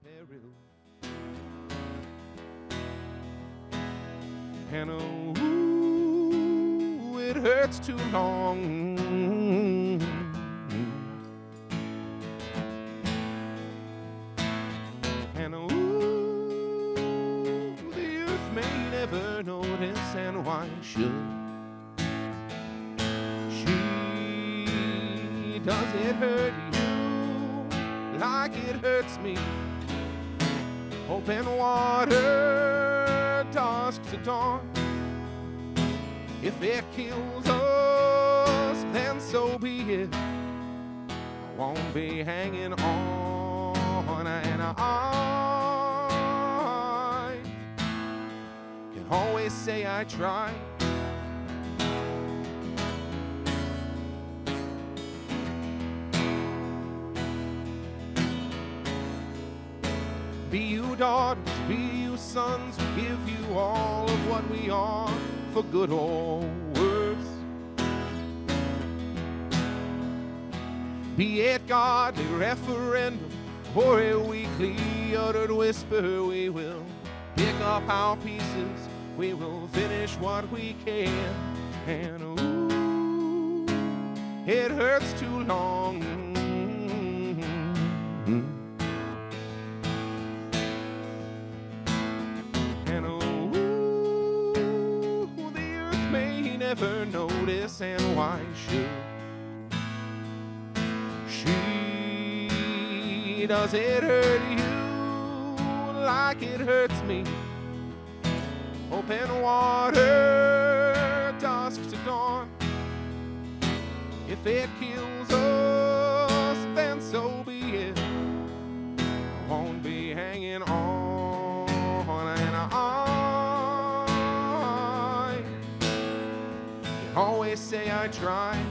peril. And ooh, it hurts too long. And ooh, the earth may never notice, and why should she? Does it hurt you like it hurts me? Open water, dusk to dawn. If it kills us, then so be it. I won't be hanging on, and I can always say I tried. Be you daughters, be you sons, we give you all of what we are, for good or worse. Be it godly referendum or a weakly uttered whisper, we will pick up our pieces, we will finish what we can. And ooh, it hurts too long. And ooh, the earth may never notice, and why should she? Does it hurt you like it hurts me? Open water, dusk to dawn. If it kills us, then so be it. I won't be hanging on, and I can always say I tried.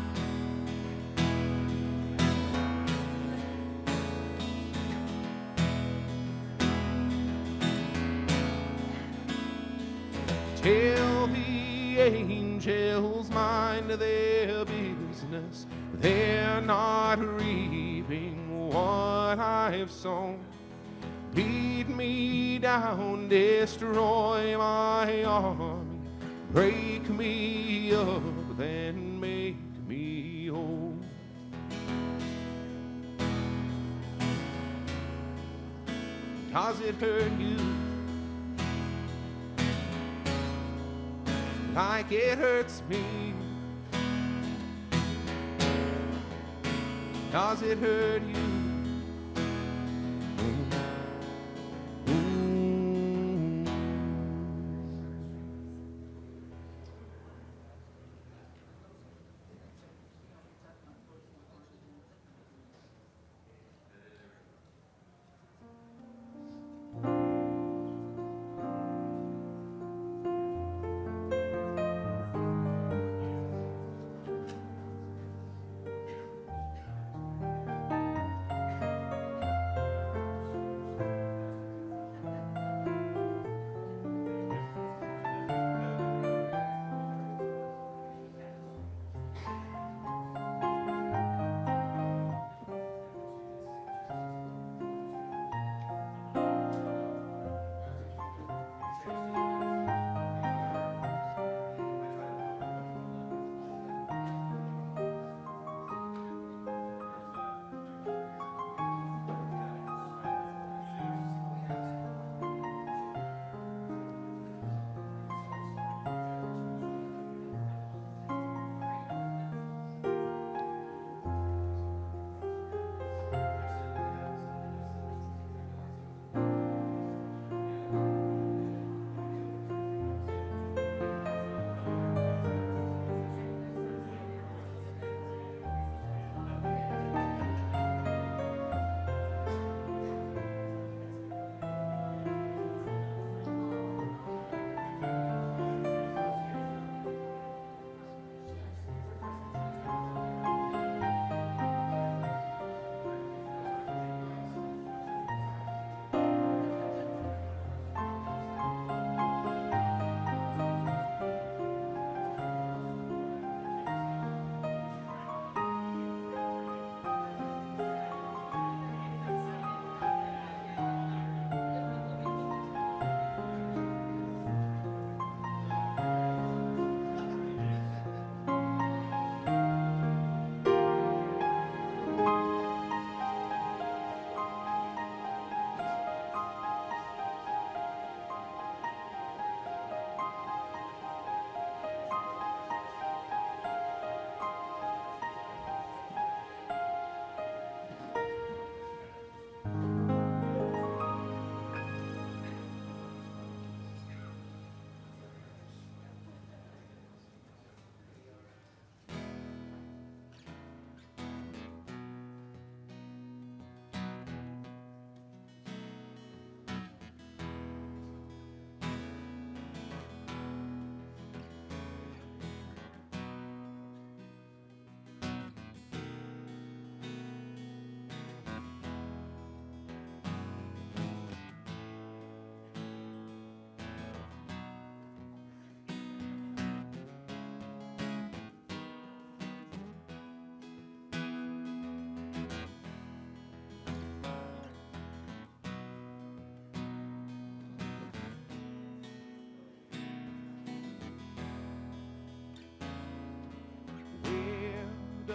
Tell the angels mind their business. They're not reaping what I've sown. Beat me down, destroy my army, break me up, then make me whole. Does it hurt you like it hurts me? Does it hurt you?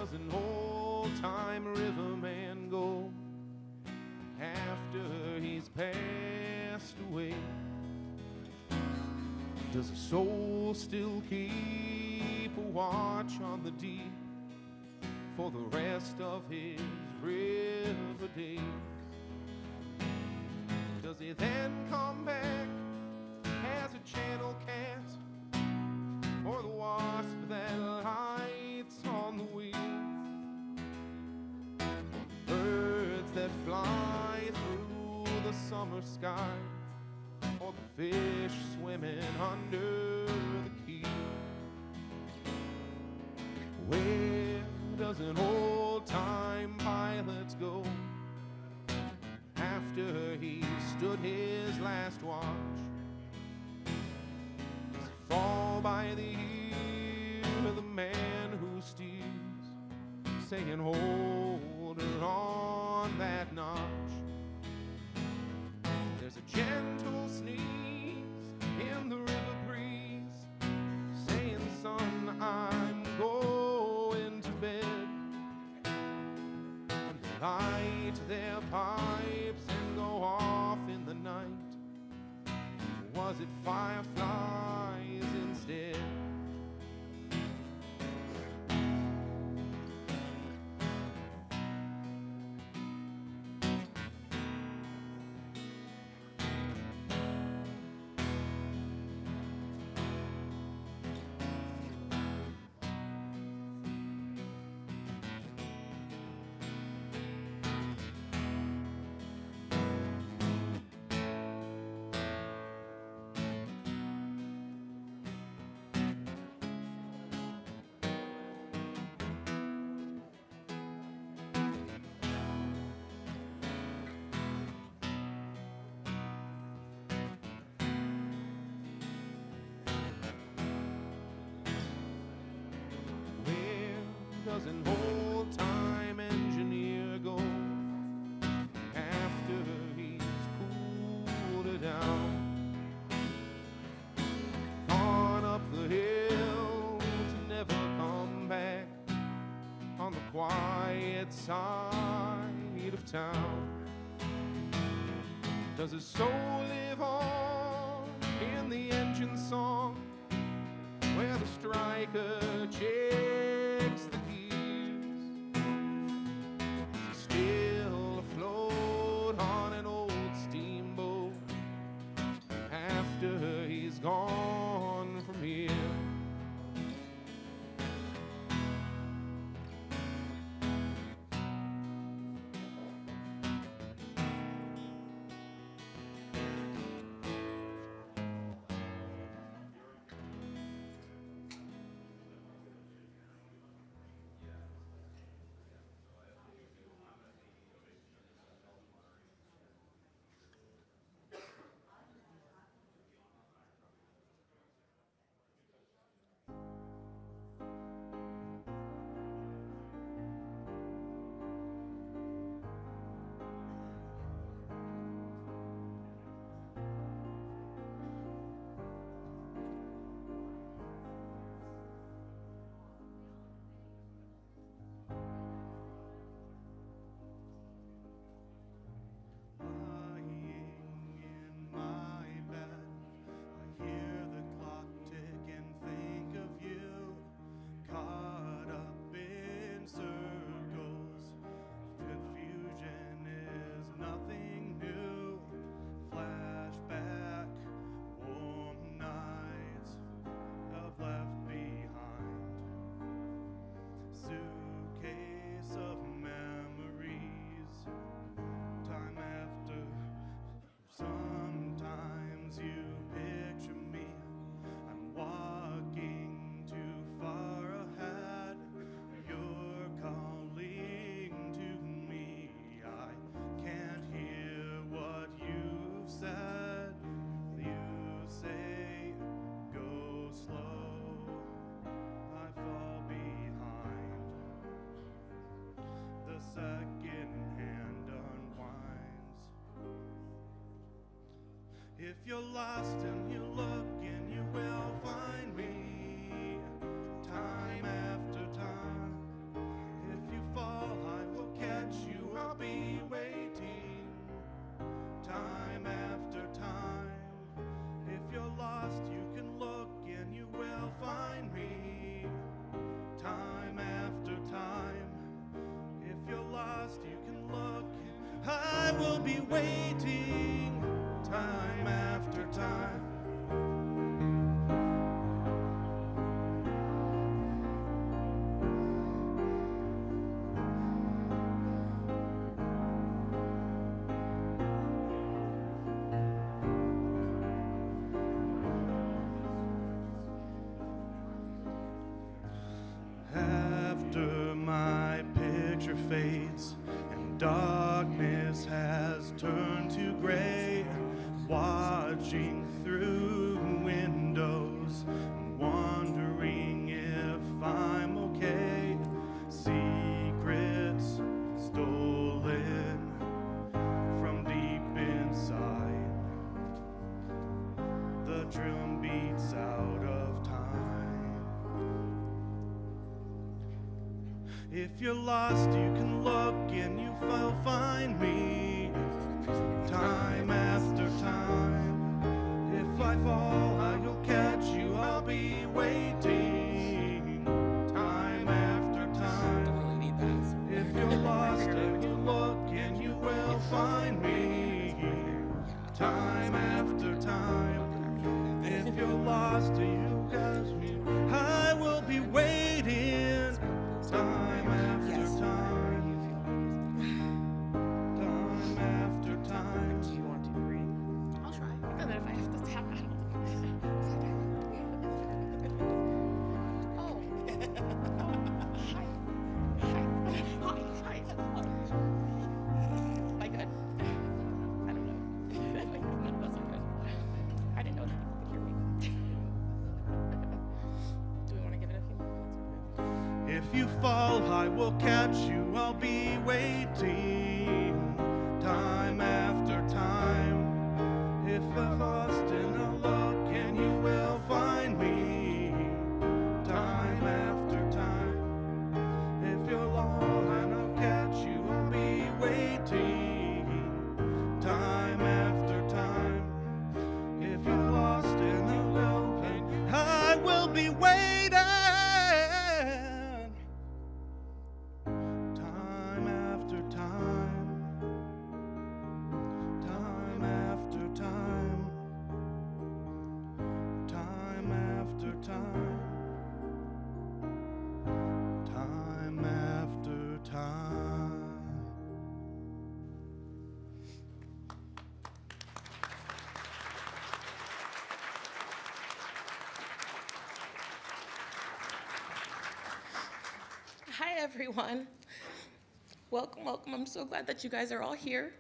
does an old-time riverman go after he's passed away? Does a soul still keep a watch on the deep for the rest of his river days? Does he then come back as a channel cat, or the wasp that lights on the wing, birds that fly through the summer sky, or the fish swimming under the key? Where does an old-time pilot go after he stood his last watch? Does he fall by the ear of the man who steers, saying, hold her on that notch? There's a gentle sneeze in the river breeze, saying, son, I'm going to bed. And they light their pipes and go off in the night. Was it fireflies instead? Does an old-time engineer go after he's cooled it down, gone up the hill to never come back on the quiet side of town? Does his soul live on in the engine song where the striker checks the still afloat on an old steamboat after he's gone from here? If you're lost and you look and you will find me time after time. will be waiting time after time. After my picture fades and darkness has turned to gray, watching through windows, wondering if I'm okay. Secrets stolen from deep inside. The drum beats out of time. If you're lost, you can look and you will find me time after time. If I fall, I will catch you, I'll be waiting time after time. If you're lost and you look and you will find me time after time. If you're lost and you catch me, I will be waiting time after time. Time after time. Do you want to read? I'll try. And then if I have to tap, I don't know. Oh. Hi. Hi. Hi. Am I good? I don't know. That wasn't good. I didn't know that people could hear me. Do we want to give it a few more minutes? If you fall, I will catch you, I'll be waiting time after time. If I'm lost and I'll look and you will find me time after time. If you're lost and I'll catch you, I'll be waiting time after time. If you're lost and I'll look and I will be waiting time after time. Time after time. Time after time. Time after time. Hi, everyone. Welcome, welcome. I'm so glad that you guys are all here.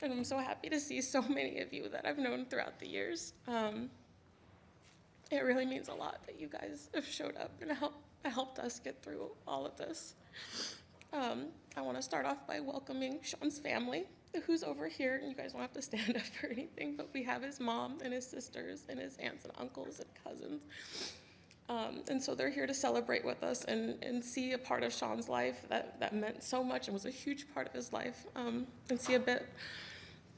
And I'm so happy to see so many of you that I've known throughout the years. It really means a lot that you guys have showed up and helped us get through all of this. I want to start off by welcoming Sean's family, who's over here. And you guys don't have to stand up or anything, but we have his mom and his sisters and his aunts and uncles and cousins. And so they're here to celebrate with us and see a part of Sean's life that meant so much and was a huge part of his life, and see a bit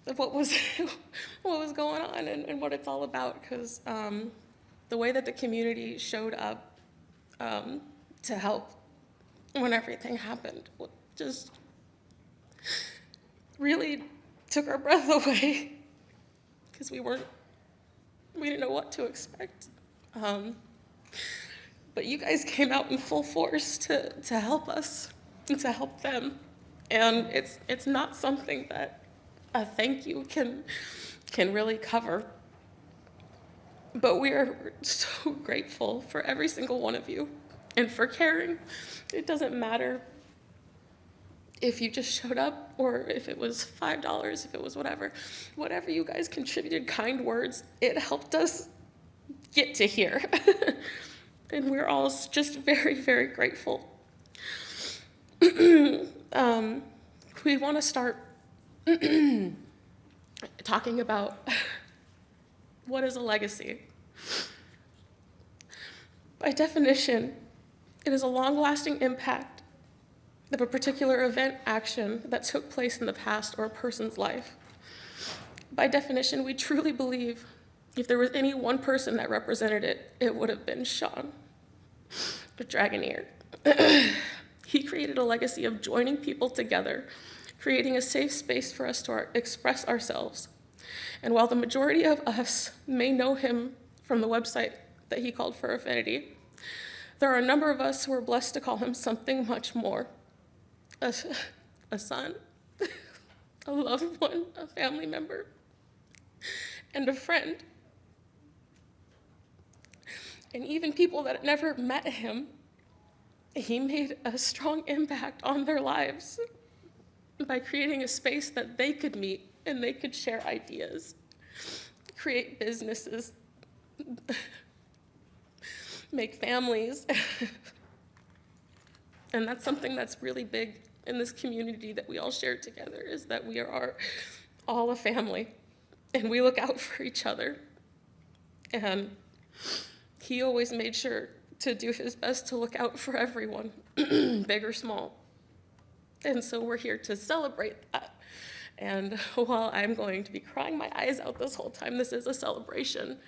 of what was what was going on and what it's all about. Because the way that the community showed up to help when everything happened just really took our breath away, because we didn't know what to expect. But you guys came out in full force to help us and to help them. And it's not something that a thank you can really cover. But we are so grateful for every single one of you and for caring. It doesn't matter if you just showed up or if it was $5, if it was whatever you guys contributed, kind words, it helped us get to here. And we're all just very, very grateful. We want to start talking about what is a legacy. By definition, it is a long-lasting impact of a particular event, action that took place in the past or a person's life. By definition, we truly believe if there was any one person that represented it, it would have been Sean, the Dragoneer. He created a legacy of joining people together, creating a safe space for us to express ourselves. And while the majority of us may know him from the website that he called Fur Affinity, there are a number of us who are blessed to call him something much more. A son, a loved one, a family member, and a friend. And even people that never met him, he made a strong impact on their lives by creating a space that they could meet and they could share ideas, create businesses, make families. And that's something that's really big in this community that we all share together, is that we are all a family and we look out for each other. And he always made sure to do his best to look out for everyone, big or small. And so we're here to celebrate that. And while I'm going to be crying my eyes out this whole time, this is a celebration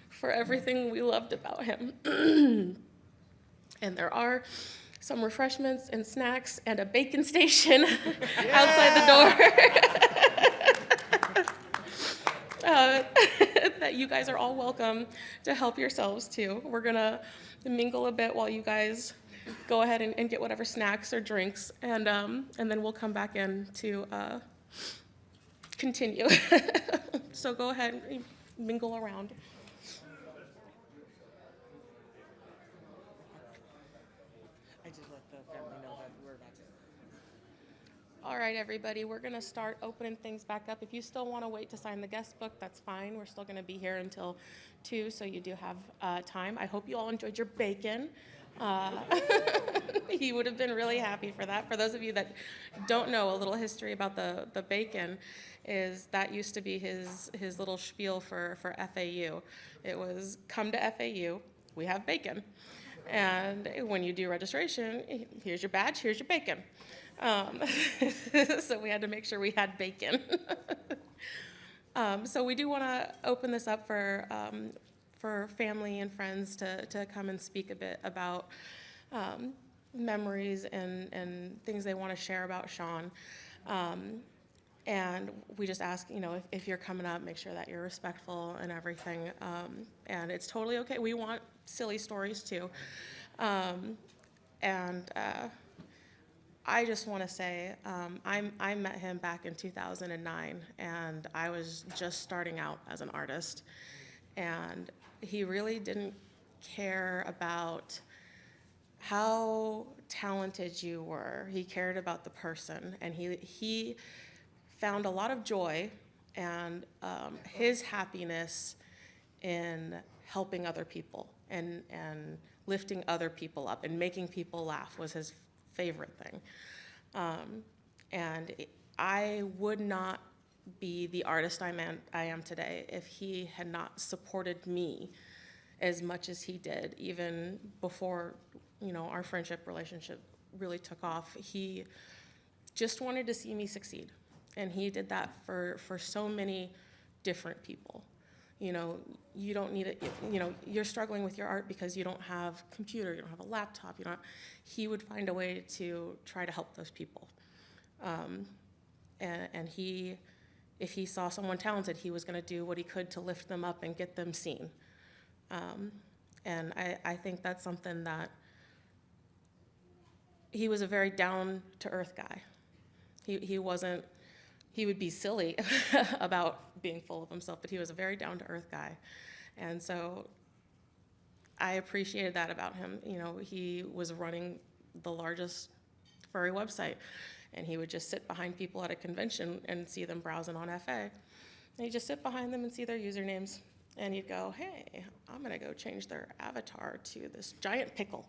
for everything we loved about him. And there are some refreshments and snacks and a bacon station outside the door. That you guys are all welcome to help yourselves to. We're gonna mingle a bit while you guys go ahead and get whatever snacks or drinks, and then we'll come back in to continue. So go ahead and mingle around. I just let the family know that we're about to. All right, everybody, we're gonna start opening things back up. If you still wanna wait to sign the guest book, that's fine. We're still gonna be here until 2, so you do have time. I hope you all enjoyed your bacon. He would have been really happy for that. For those of you that don't know, a little history about the bacon is that used to be his little spiel for FAU. It was, come to FAU, we have bacon. And when you do registration, here's your badge, here's your bacon. So we had to make sure we had bacon. So we do want to open this up for family and friends to come and speak a bit about memories and things they want to share about Sean. And we just ask, if you're coming up, make sure that you're respectful and everything. And it's totally okay. We want silly stories too. I just want to say, I met him back in 2009, and I was just starting out as an artist. And he really didn't care about how talented you were. He cared about the person, and he found a lot of joy and his happiness in helping other people and lifting other people up and making people laugh was his favorite thing. And I would not be the artist I am today if he had not supported me as much as he did, even before our friendship relationship really took off. He just wanted to see me succeed, and he did that for so many different people. You don't need it. You're struggling with your art because you don't have a computer, you don't have a laptop. He would find a way to try to help those people, and if he saw someone talented, he was going to do what he could to lift them up and get them seen. And I think that's something that he was a very down-to-earth guy. He wasn't, he would be silly about being full of himself, but he was a very down-to-earth guy. And so I appreciated that about him. He was running the largest furry website, and he would just sit behind people at a convention and see them browsing on FA. And he'd just sit behind them and see their usernames, and he'd go, hey, I'm gonna go change their avatar to this giant pickle.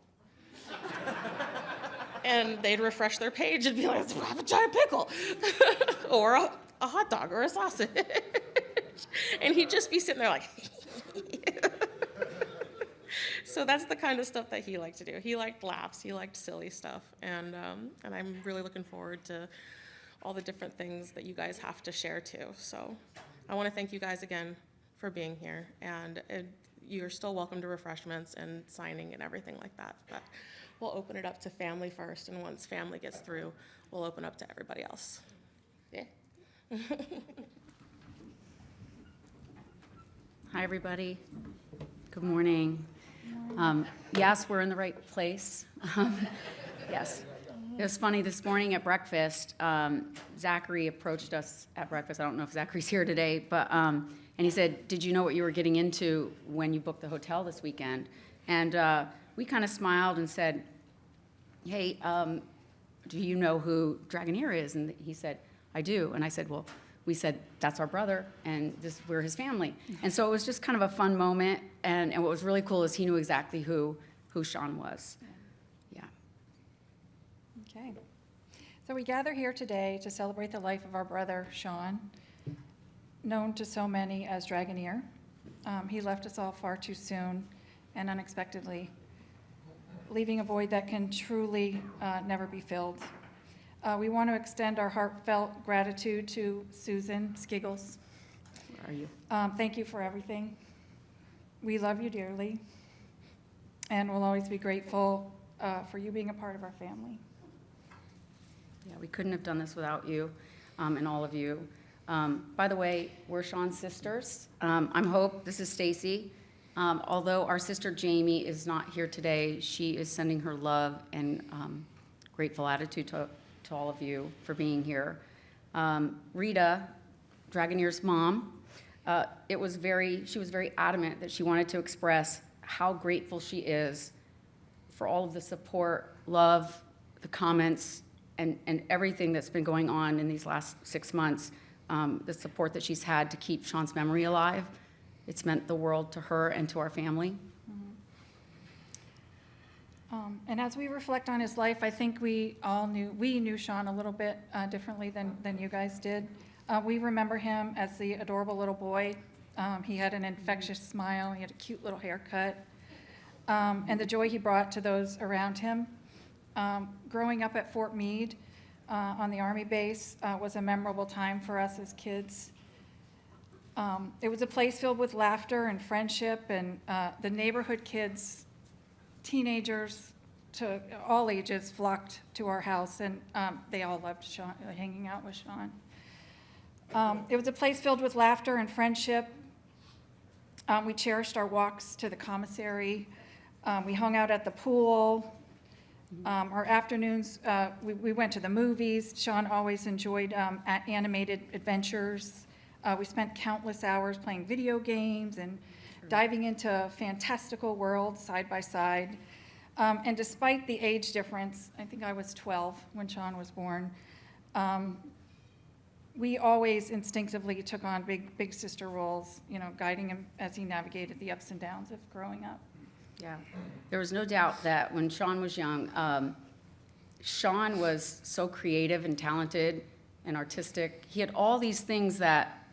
And they'd refresh their page and be like, I have a giant pickle. Or a hot dog or a sausage. And he'd just be sitting there like, So that's the kind of stuff that he liked to do. He liked laughs, he liked silly stuff. And I'm really looking forward to all the different things that you guys have to share too. So I want to thank you guys again for being here. And you're still welcome to refreshments and signing and everything like that. But we'll open it up to family first, and once family gets through, we'll open up to everybody else. Yeah. Hi, everybody. Good morning. Yes, we're in the right place. Yes. It was funny this morning at breakfast. Zachary approached us at breakfast. I don't know if Zachary's here today, but and he said, "Did you know what you were getting into when you booked the hotel this weekend?" And we kind of smiled and said, "Hey, do you know who Dragoneer is?" And he said, "I do." And I said, "Well," we said, "That's our brother, and we're his family." And so it was just kind of a fun moment. And what was really cool is he knew exactly who Sean was. Yeah. Okay. So we gather here today to celebrate the life of our brother, Sean, known to so many as Dragoneer. He left us all far too soon and unexpectedly, leaving a void that can truly never be filled. We want to extend our heartfelt gratitude to Susan Skiggles. Where are you? Thank you for everything. We love you dearly, and we'll always be grateful for you being a part of our family. Yeah, we couldn't have done this without you and all of you. By the way, we're Sean's sisters. I'm Hope. This is Stacy. Although our sister Jamie is not here today, she is sending her love and grateful attitude to all of you for being here. Rita, Dragoneer's mom, she was very adamant that she wanted to express how grateful she is for all of the support, love, the comments, and everything that's been going on in these last 6 months, the support that she's had to keep Sean's memory alive. It's meant the world to her and to our family. And as we reflect on his life, I think we knew Sean a little bit differently than you guys did. We remember him as the adorable little boy. He had an infectious smile. He had a cute little haircut. And the joy he brought to those around him. Growing up at Fort Meade on the Army base was a memorable time for us as kids. It was a place filled with laughter and friendship, and the neighborhood kids, teenagers to all ages, flocked to our house, and they all loved Sean, hanging out with Sean. It was a place filled with laughter and friendship. We cherished our walks to the commissary. We hung out at the pool. Our afternoons, we went to the movies. Sean always enjoyed animated adventures. We spent countless hours playing video games and diving into fantastical worlds side by side. And despite the age difference, I think I was 12 when Sean was born, we always instinctively took on big sister roles, guiding him as he navigated the ups and downs of growing up. Yeah, there was no doubt that when Sean was young, Sean was so creative and talented and artistic. He had all these things that,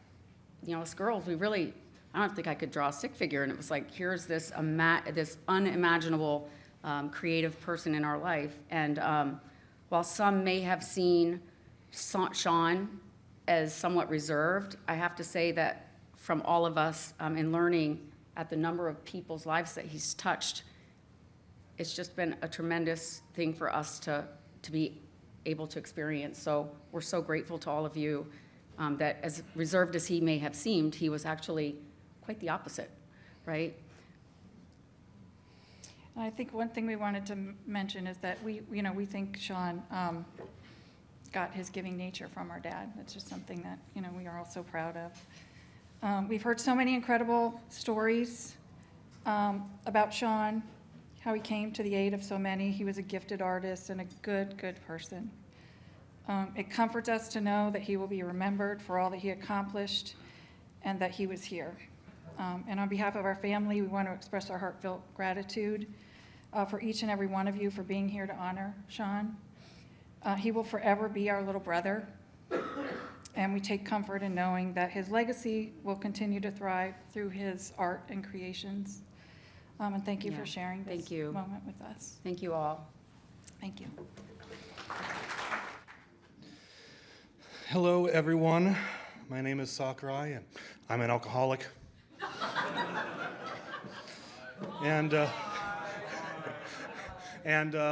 us girls, I don't think I could draw a stick figure, and it was like, here's this unimaginable creative person in our life. And while some may have seen Sean as somewhat reserved, I have to say that from all of us in learning at the number of people's lives that he's touched, it's just been a tremendous thing for us to be able to experience. So we're so grateful to all of you that as reserved as he may have seemed, he was actually quite the opposite, right? And I think one thing we wanted to mention is that we think Sean got his giving nature from our dad. It's just something that, we are all so proud of. We've heard so many incredible stories about Sean, how he came to the aid of so many. He was a gifted artist and a good person. It comforts us to know that he will be remembered for all that he accomplished and that he was here. And on behalf of our family, we want to express our heartfelt gratitude for each and every one of you for being here to honor Sean. He will forever be our little brother. And we take comfort in knowing that his legacy will continue to thrive through his art and creations. And thank you for sharing this moment with us. Thank you all. Thank you. Hello, everyone. My name is Sakuri, and I'm an alcoholic. And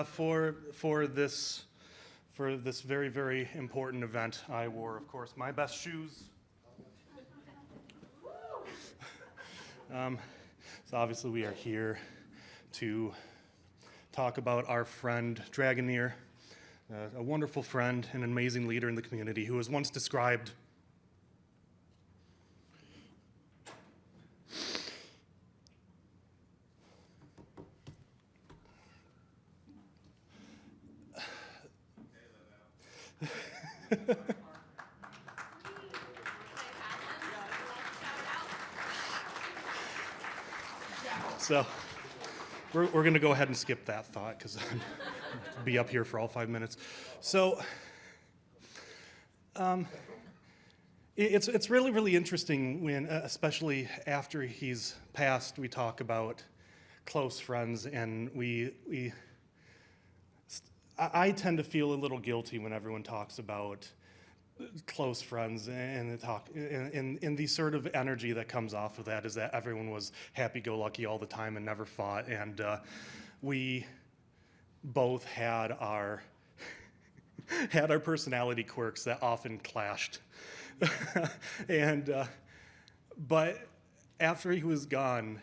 for for this very, very important event, I wore, of course, my best shoes. So obviously we are here to talk about our friend Dragoneer, a wonderful friend and an amazing leader in the community who was once described So we're going to go ahead and skip that thought because I'll be up here for all 5 minutes. So it's really, really interesting when, especially after he's passed, we talk about close friends, and I tend to feel a little guilty when everyone talks about close friends and the sort of energy that comes off of that is that everyone was happy-go-lucky all the time and never fought, and we both had our personality quirks that often clashed. But after he was gone,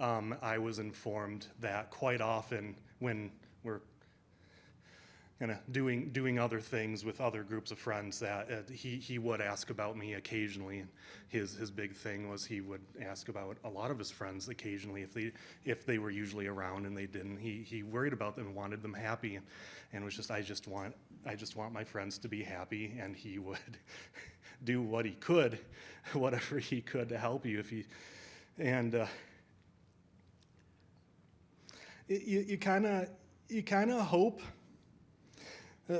I was informed that quite often when we're kind of doing other things with other groups of friends, that he would ask about me occasionally. His big thing was he would ask about a lot of his friends occasionally if they were usually around and they didn't. He worried about them and wanted them happy, and was just I just want my friends to be happy, and he would do what he could, whatever he could to help you you kind of hope,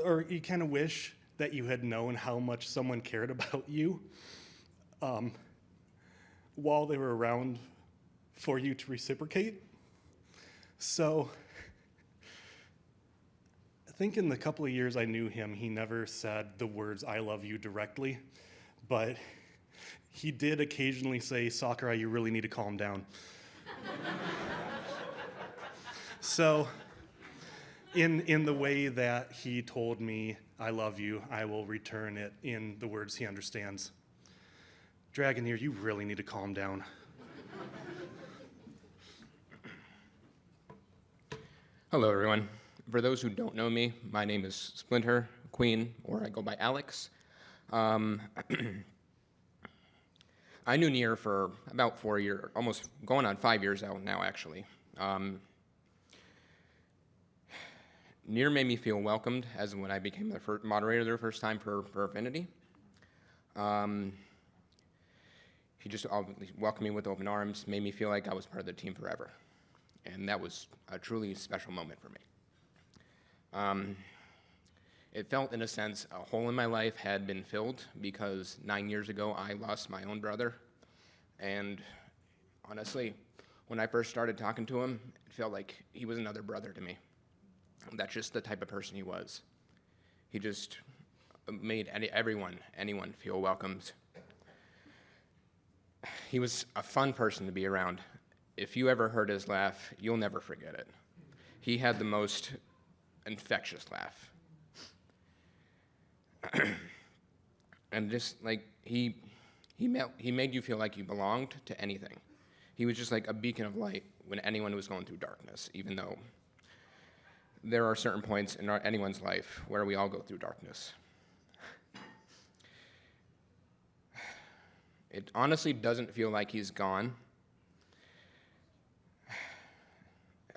or you kind of wish that you had known how much someone cared about you while they were around for you to reciprocate. So I think in the couple of years I knew him, he never said the words "I love you" directly, but he did occasionally say, "Sakura, you really need to calm down." So in the way that he told me, "I love you," I will return it in the words he understands. Dragoneer, you really need to calm down. Hello, everyone. For those who don't know me, my name is Splinter Queen, or I go by Alex. I knew Nier for about 4 years, almost going on 5 years out now, actually. Nier made me feel welcomed as when I became the first moderator the first time for Affinity. He just welcomed me with open arms, made me feel like I was part of the team forever. And that was a truly special moment for me. It felt, in a sense, a hole in my life had been filled because 9 years ago I lost my own brother. And honestly, when I first started talking to him, it felt like he was another brother to me. That's just the type of person he was. He just made anyone feel welcomed. He was a fun person to be around. If you ever heard his laugh, you'll never forget it. He had the most infectious laugh. And just like he made you feel like you belonged to anything. He was just like a beacon of light when anyone was going through darkness, even though there are certain points in anyone's life where we all go through darkness. It honestly doesn't feel like he's gone.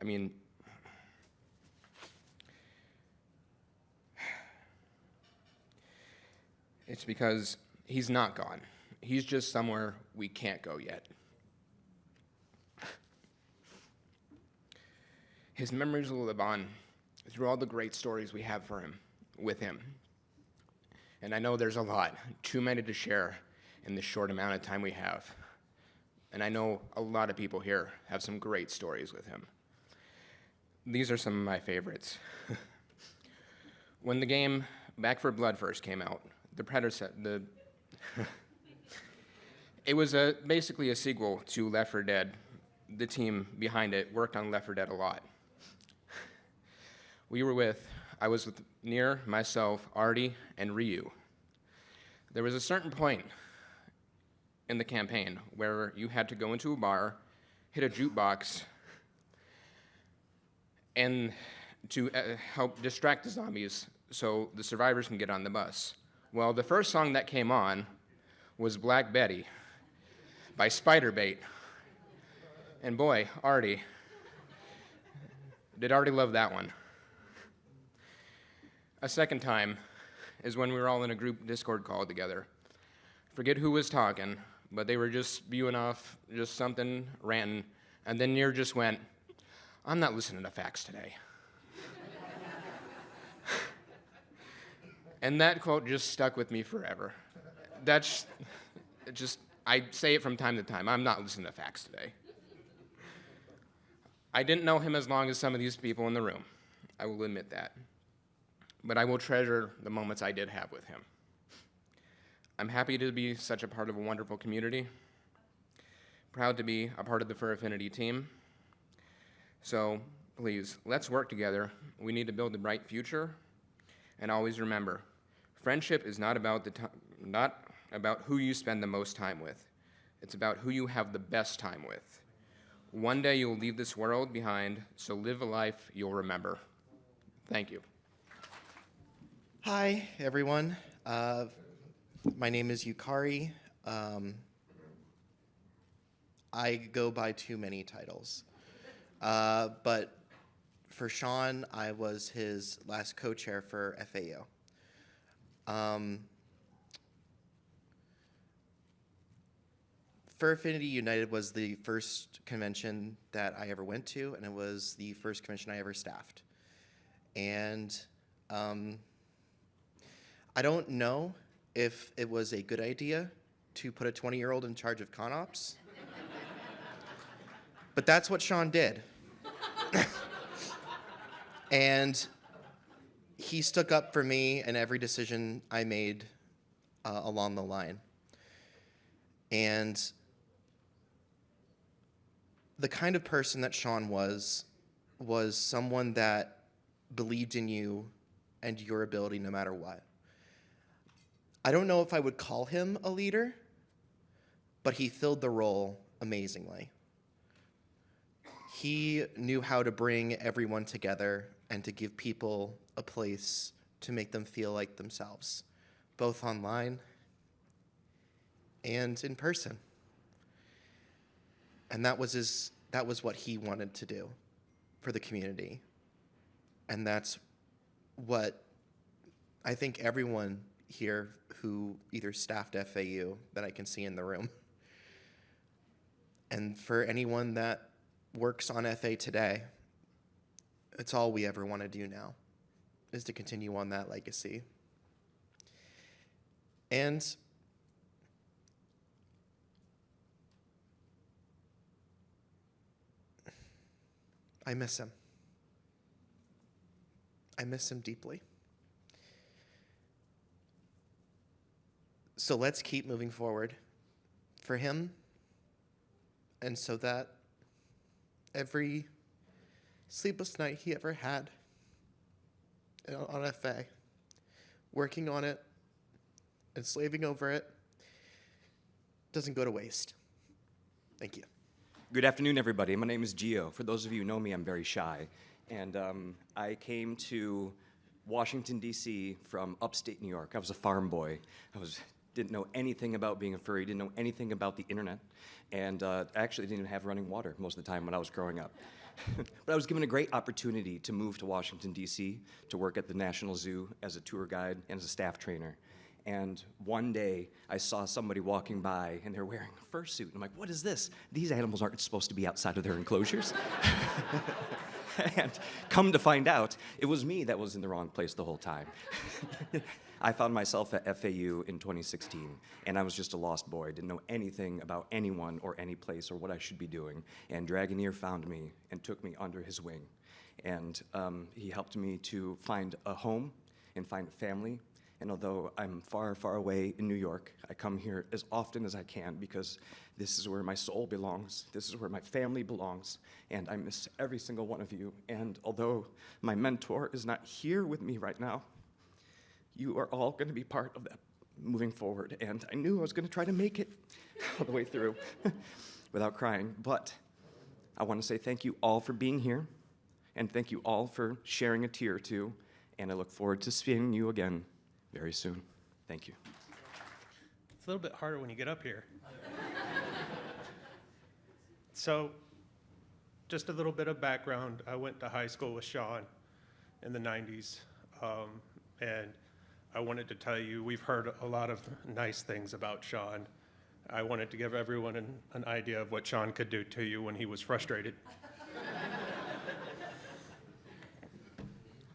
I mean, it's because he's not gone. He's just somewhere we can't go yet. His memories will live on through all the great stories we have with him. And I know there's a lot, too many to share in the short amount of time we have. And I know a lot of people here have some great stories with him. These are some of my favorites. When the game Back 4 Blood first came out, it was basically a sequel to Left 4 Dead. The team behind it worked on Left 4 Dead a lot. We were with I was with Near, myself, Artie, and Ryu. There was a certain point in the campaign where you had to go into a bar, hit a jukebox, and to help distract the zombies so the survivors can get on the bus. Well, the first song that came on was Black Betty by Spiderbait. And boy, Artie, did Artie love that one. A second time is when we were all in a group Discord call together. Forget who was talking, but they were just spewing off just something, ranting, and then Near just went, "I'm not listening to facts today." And that quote just stuck with me forever. That's just, I say it from time to time, I'm not listening to facts today. I didn't know him as long as some of these people in the room. I will admit that. But I will treasure the moments I did have with him. I'm happy to be such a part of a wonderful community. Proud to be a part of the Fur Affinity team. So please, let's work together. We need to build a bright future. And always remember, friendship is not about who you spend the most time with. It's about who you have the best time with. One day you'll leave this world behind, so live a life you'll remember. Thank you. Hi, everyone. My name is Yukari. I go by too many titles. But for Sean, I was his last co-chair for FAU. Fur Affinity United was the first convention that I ever went to, and it was the first convention I ever staffed. And I don't know if it was a good idea to put a 20-year-old in charge of con ops, but that's what Sean did. And he stuck up for me in every decision I made along the line. And the kind of person that Sean was someone that believed in you and your ability no matter what. I don't know if I would call him a leader, but he filled the role amazingly. He knew how to bring everyone together and to give people a place to make them feel like themselves, both online and in person. And that was what he wanted to do for the community. And that's what I think everyone here who either staffed FAU that I can see in the room. And for anyone that works on FA today, it's all we ever want to do now, is to continue on that legacy. And I miss him. I miss him deeply. So let's keep moving forward for him, and so that every sleepless night he ever had on FA, working on it and slaving over it, doesn't go to waste. Thank you. Good afternoon, everybody. My name is Gio. For those of you who know me, I'm very shy. And I came to Washington, D.C. from upstate New York. I was a farm boy. Didn't know anything about being a furry, didn't know anything about the internet, and actually didn't even have running water most of the time when I was growing up. But I was given a great opportunity to move to Washington, D.C., to work at the National Zoo as a tour guide and as a staff trainer. And one day, I saw somebody walking by, and they're wearing a fursuit. I'm like, what is this? These animals aren't supposed to be outside of their enclosures. And come to find out, it was me that was in the wrong place the whole time. I found myself at FAU in 2016, and I was just a lost boy. Didn't know anything about anyone or any place or what I should be doing. And Dragoneer found me and took me under his wing. And he helped me to find a home and find a family And although I'm far, far away in New York, I come here as often as I can because this is where my soul belongs. This is where my family belongs. And I miss every single one of you. And although my mentor is not here with me right now, you are all going to be part of that moving forward. And I knew I was going to try to make it all the way through without crying. But I want to say thank you all for being here. And thank you all for sharing a tear or two. And I look forward to seeing you again very soon. Thank you. It's a little bit harder when you get up here. So, just a little bit of background. I went to high school with Sean in the 90s. And I wanted to tell you, we've heard a lot of nice things about Sean. I wanted to give everyone an idea of what Sean could do to you when he was frustrated.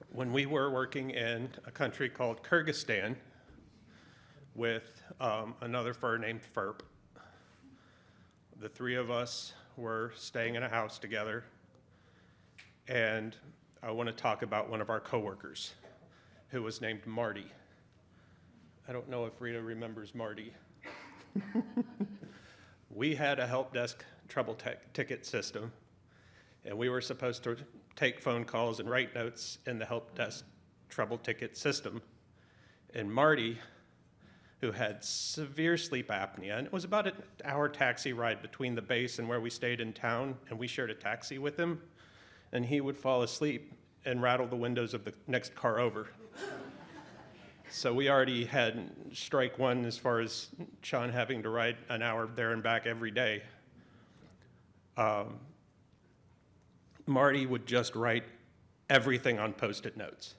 When we were working in a country called Kyrgyzstan with another fur named Ferp, the three of us were staying in a house together, and I want to talk about one of our coworkers who was named Marty. I don't know if Rita remembers Marty. We had a help desk trouble ticket system, and we were supposed to take phone calls and write notes in the help desk trouble ticket system. And Marty, who had severe sleep apnea, and it was about an hour taxi ride between the base and where we stayed in town, and we shared a taxi with him, and he would fall asleep and rattle the windows of the next car over. So we already had strike one as far as Sean having to ride an hour there and back every day. Marty would just write everything on Post-it notes.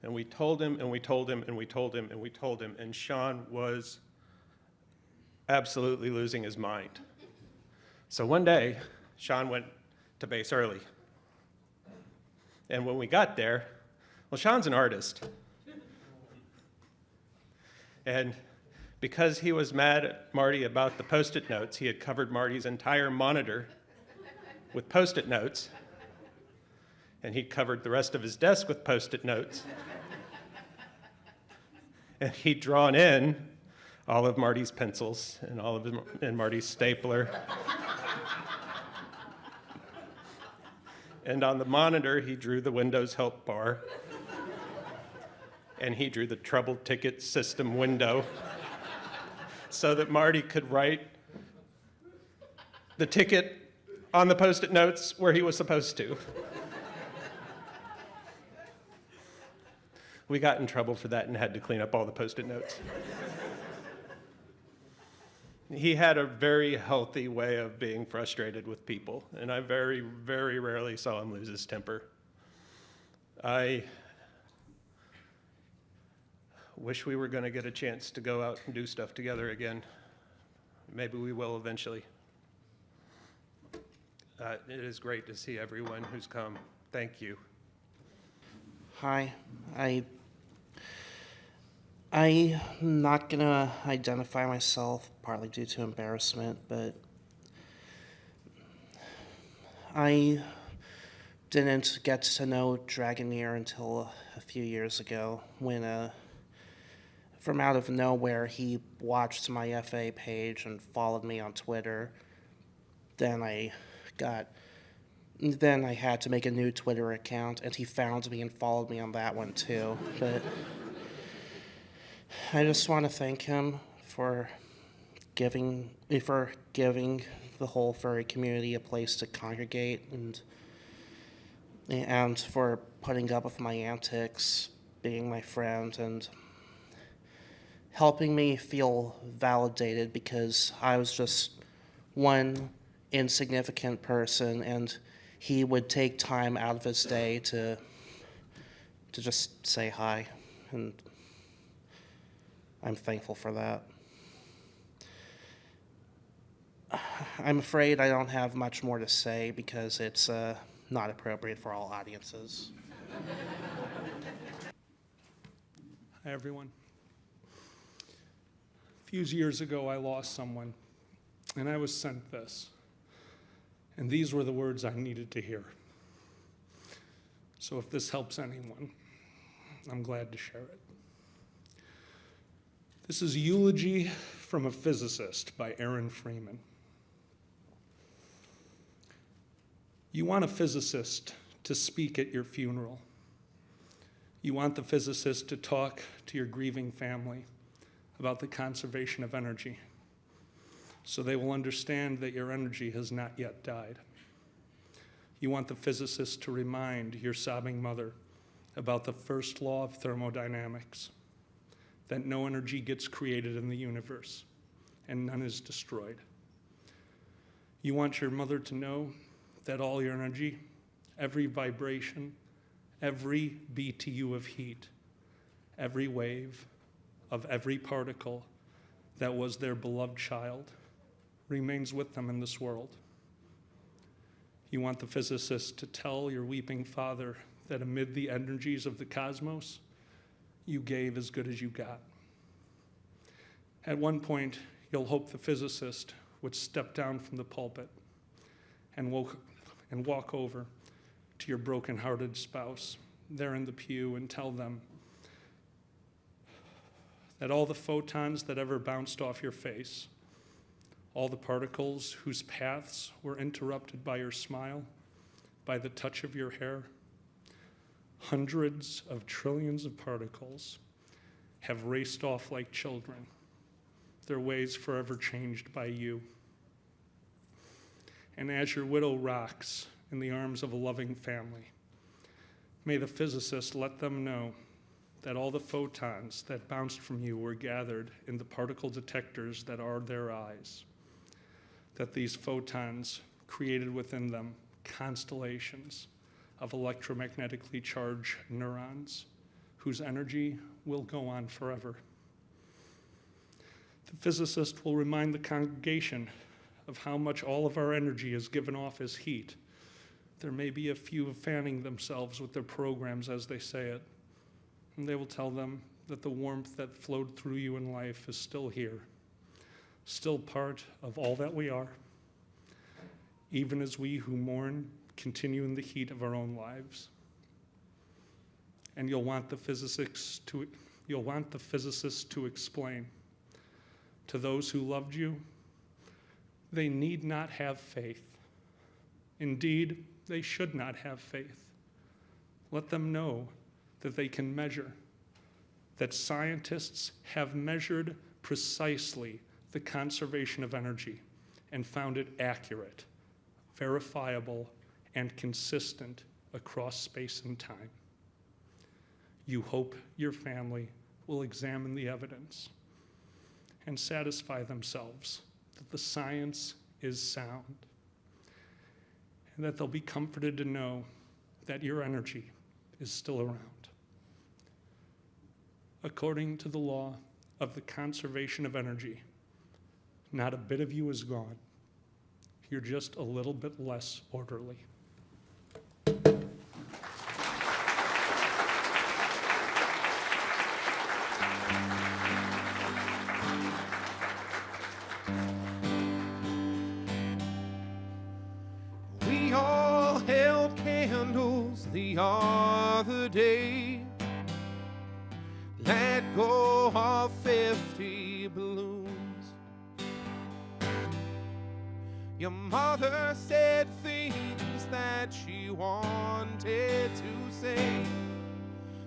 And we told him, and we told him, and we told him, and we told him, and Sean was absolutely losing his mind. So one day, Sean went to base early. And when we got there, well, Sean's an artist. And because he was mad at Marty about the Post-it notes, he had covered Marty's entire monitor with Post-it notes. And he covered the rest of his desk with Post-it notes. And he'd drawn in all of Marty's pencils and all of his, and Marty's stapler. And on the monitor, he drew the Windows help bar. And he drew the trouble ticket system window so that Marty could write the ticket on the Post-it notes where he was supposed to. We got in trouble for that and had to clean up all the Post-it notes. He had a very healthy way of being frustrated with people, and I very, very rarely saw him lose his temper. I wish we were going to get a chance to go out and do stuff together again. Maybe we will eventually. It is great to see everyone who's come. Thank you. Hi, I'm not gonna identify myself, partly due to embarrassment, but I didn't get to know Dragoneer until a few years ago when, from out of nowhere, he watched my FA page and followed me on Twitter. Then I had to make a new Twitter account, and he found me and followed me on that one too. But I just want to thank him for giving the whole furry community a place to congregate, and for putting up with my antics, being my friend, and helping me feel validated because I was just one insignificant person, and he would take time out of his day to just say hi, and I'm thankful for that. I'm afraid I don't have much more to say because it's not appropriate for all audiences. Hi, everyone. A few years ago, I lost someone, and I was sent this. And these were the words I needed to hear. So if this helps anyone, I'm glad to share it. This is Eulogy from a Physicist by Aaron Freeman. You want a physicist to speak at your funeral. You want the physicist to talk to your grieving family about the conservation of energy, so they will understand that your energy has not yet died. You want the physicist to remind your sobbing mother about the first law of thermodynamics, that no energy gets created in the universe and none is destroyed. You want your mother to know that all your energy, every vibration, every BTU of heat, every wave of every particle that was their beloved child remains with them in this world. You want the physicist to tell your weeping father that amid the energies of the cosmos, you gave as good as you got. At one point, you'll hope the physicist would step down from the pulpit and walk over to your broken-hearted spouse there in the pew and tell them that all the photons that ever bounced off your face, all the particles whose paths were interrupted by your smile, by the touch of your hair, hundreds of trillions of particles have raced off like children, their ways forever changed by you. And as your widow rocks in the arms of a loving family, may the physicist let them know that all the photons that bounced from you were gathered in the particle detectors that are their eyes, that these photons created within them constellations of electromagnetically charged neurons whose energy will go on forever. The physicist will remind the congregation of how much all of our energy is given off as heat. There may be a few fanning themselves with their programs as they say it, and they will tell them that the warmth that flowed through you in life is still here, still part of all that we are, even as we who mourn continue in the heat of our own lives. And you'll want the physicist to explain to those who loved you, they need not have faith. Indeed, they should not have faith. Let them know that they can measure, that scientists have measured precisely the conservation of energy and found it accurate, verifiable, and consistent across space and time. You hope your family will examine the evidence and satisfy themselves that the science is sound, and that they'll be comforted to know that your energy is still around. According to the law of the conservation of energy, not a bit of you is gone. You're just a little bit less orderly. We all held candles the other day, let go of 50 balloons. Your mother said things that she wanted to say.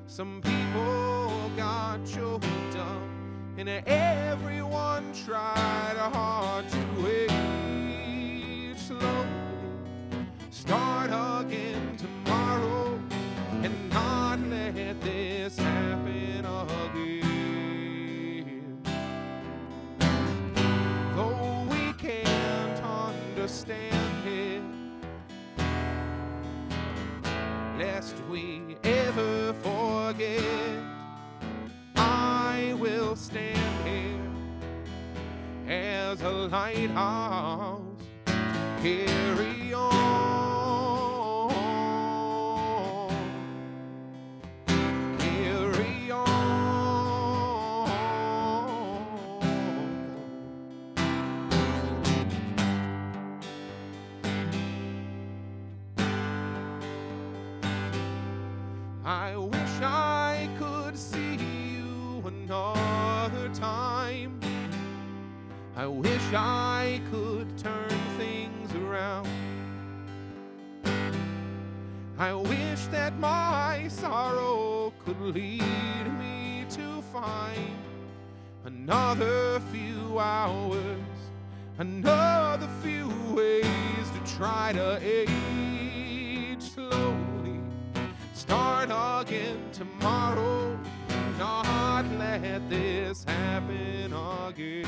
Some people got choked up, and everyone tried hard to wait slowly. Start again tomorrow and not let this happen again. Though we can't understand it, lest we ever forget, I will stand here as a lighthouse. Carry on, carry on. I wish I could see you another time. I wish I could turn things around. I wish that my sorrow could lead me to find another few hours, another few ways to try to age slowly. Start again tomorrow, not let this happen again.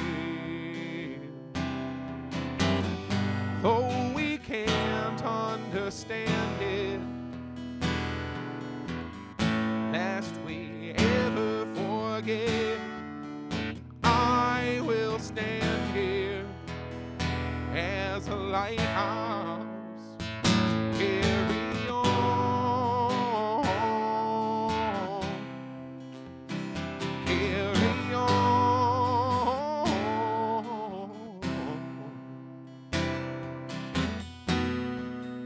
Though we can't understand it, lest we ever forget, I will stand here as a lighthouse. Carry on, carry on.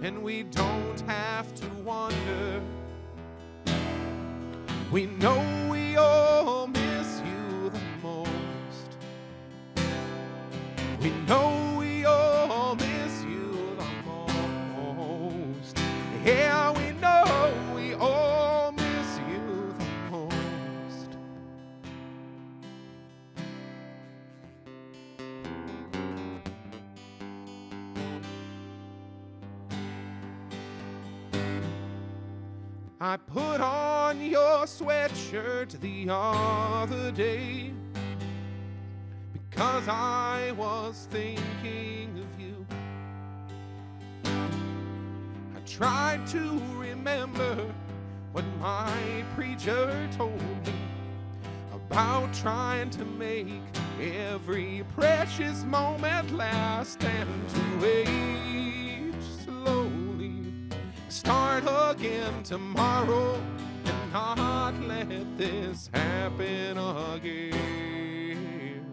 And we don't have to wonder. We know we all miss you the most. We know we all miss you the most. Yeah, we know we all miss you the most. I put on your sweatshirt the other day because I was thinking of you. I tried to remember what my preacher told me about trying to make every precious moment last and to age slowly. Start again tomorrow and not let this happen again.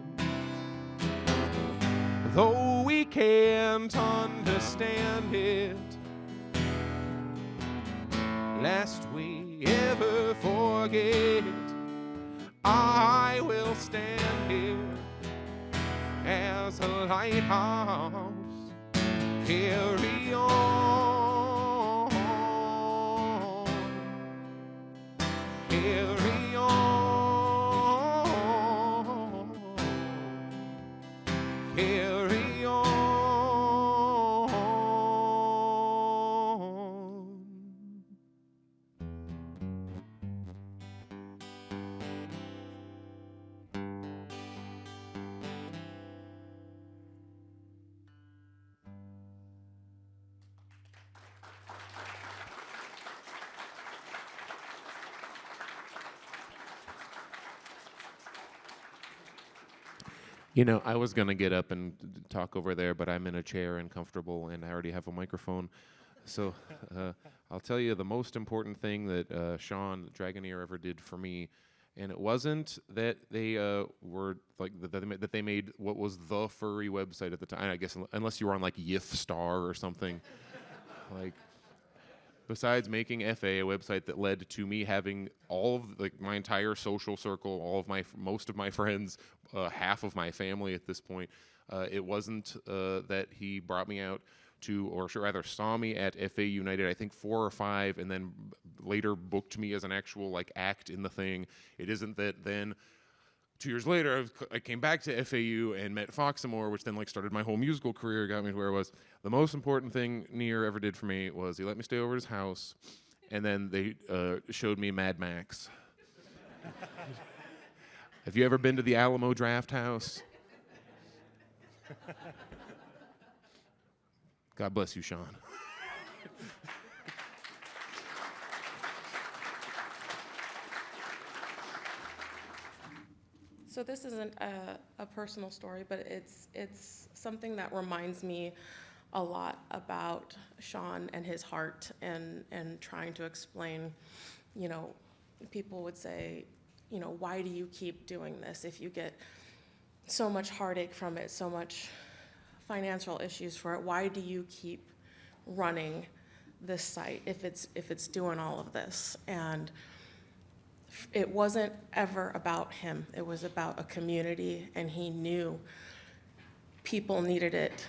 Though we can't understand it, lest we ever forget, I will stand here as a lighthouse. Carry on, carry on, carry on. You know, I was going to get up and talk over there, but I'm in a chair and comfortable, and I already have a microphone. So I'll tell you the most important thing that Sean, Dragoneer, ever did for me, and it wasn't that they were like that they made what was the furry website at the time. I guess unless you were on like YIF or something, like. Besides making FA a website that led to me having all of my entire social circle, most of my friends, half of my family at this point, it wasn't that he brought me out to, or rather saw me at FA United, I think 4 or 5, and then later booked me as an actual act in the thing. It isn't that then 2 years later, I came back to FAU and met Foxamore, which then started my whole musical career, got me to where I was. The most important thing Near ever did for me was he let me stay over at his house, and then they showed me Mad Max. Have you ever been to the Alamo Draft House? God bless you, Sean. So this isn't a personal story, but it's something that reminds me a lot about Sean and his heart and trying to explain, people would say, why do you keep doing this if you get so much heartache from it, so much financial issues for it? Why do you keep running this site if it's doing all of this? And it wasn't ever about him. It was about a community, and he knew people needed it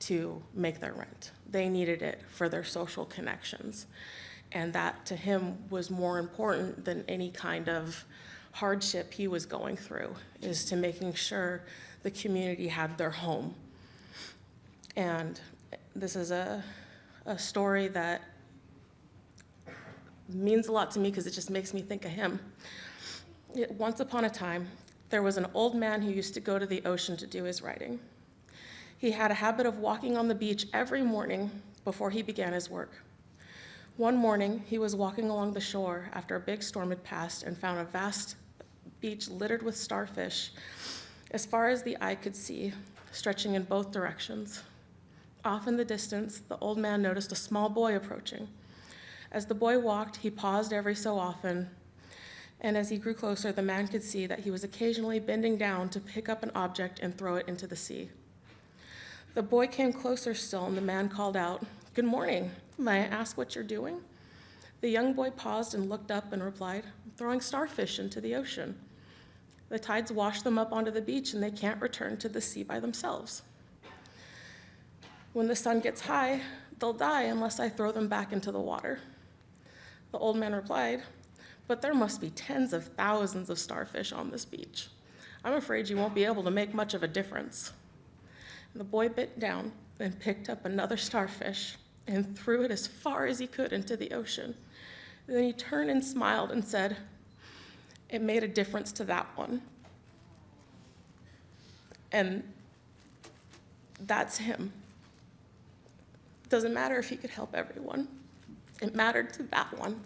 to make their rent. They needed it for their social connections. And that to him was more important than any kind of hardship he was going through, is to making sure the community had their home. And this is a story that means a lot to me because it just makes me think of him. Once upon a time, there was an old man who used to go to the ocean to do his writing. He had a habit of walking on the beach every morning before he began his work. One morning, he was walking along the shore after a big storm had passed and found a vast beach littered with starfish as far as the eye could see, stretching in both directions. Off in the distance, the old man noticed a small boy approaching. As the boy walked, he paused every so often, and as he grew closer, the man could see that he was occasionally bending down to pick up an object and throw it into the sea. The boy came closer still, and the man called out, "Good morning. May I ask what you're doing?" The young boy paused and looked up and replied, "I'm throwing starfish into the ocean. The tides wash them up onto the beach, and they can't return to the sea by themselves. When the sun gets high, they'll die unless I throw them back into the water." The old man replied, "But there must be tens of thousands of starfish on this beach. I'm afraid you won't be able to make much of a difference." And the boy bent down and picked up another starfish and threw it as far as he could into the ocean. Then he turned and smiled and said, "It made a difference to that one." And that's him. Doesn't matter if he could help everyone. It mattered to that one.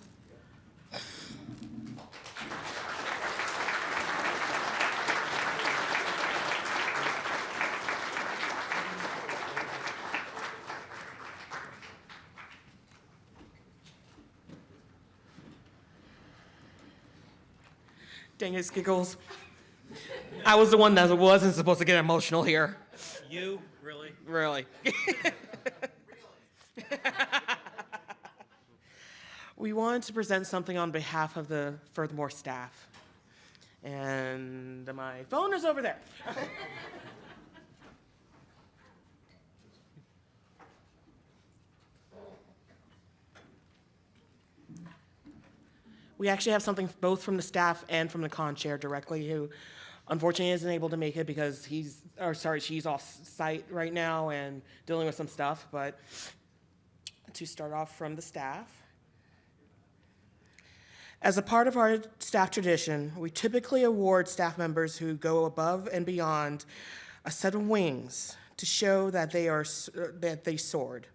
Dang it, Skiggles. I was the one that wasn't supposed to get emotional here. You? Really? Really. We wanted to present something on behalf of the Furthermore staff. And my phone is over there. We actually have something both from the staff and from the con chair directly, who unfortunately isn't able to make it because she's off site right now and dealing with some stuff. But to start off from the staff. As a part of our staff tradition, we typically award staff members who go above and beyond a set of wings to show that they soared.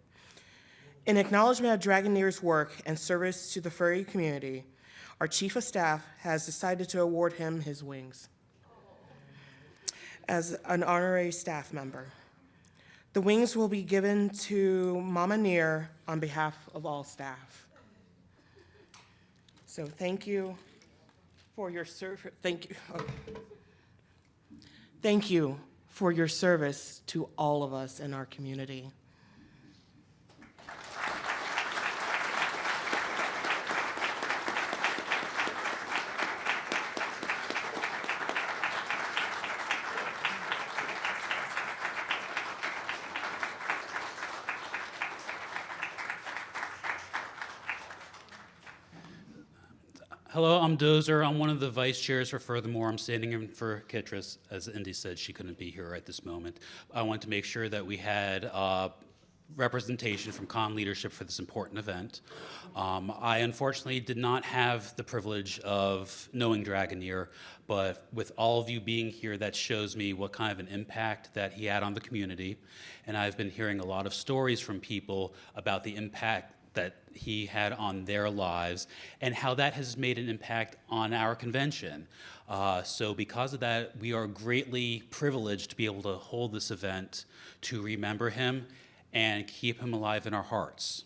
In acknowledgement of Dragoneer's work and service to the furry community, our chief of staff has decided to award him his wings as an honorary staff member. The wings will be given to Mama Neer on behalf of all staff. So thank you for your service. Thank you for your service to all of us in our community. Hello, I'm Dozer. I'm one of the vice chairs for Furthermore. I'm standing in for Kitris. As Indy said, she couldn't be here at this moment. I wanted to make sure that we had representation from con leadership for this important event. I unfortunately did not have the privilege of knowing Dragoneer, but with all of you being here, that shows me what kind of an impact that he had on the community. And I've been hearing a lot of stories from people about the impact that he had on their lives and how that has made an impact on our convention. So because of that, we are greatly privileged to be able to hold this event to remember him and keep him alive in our hearts.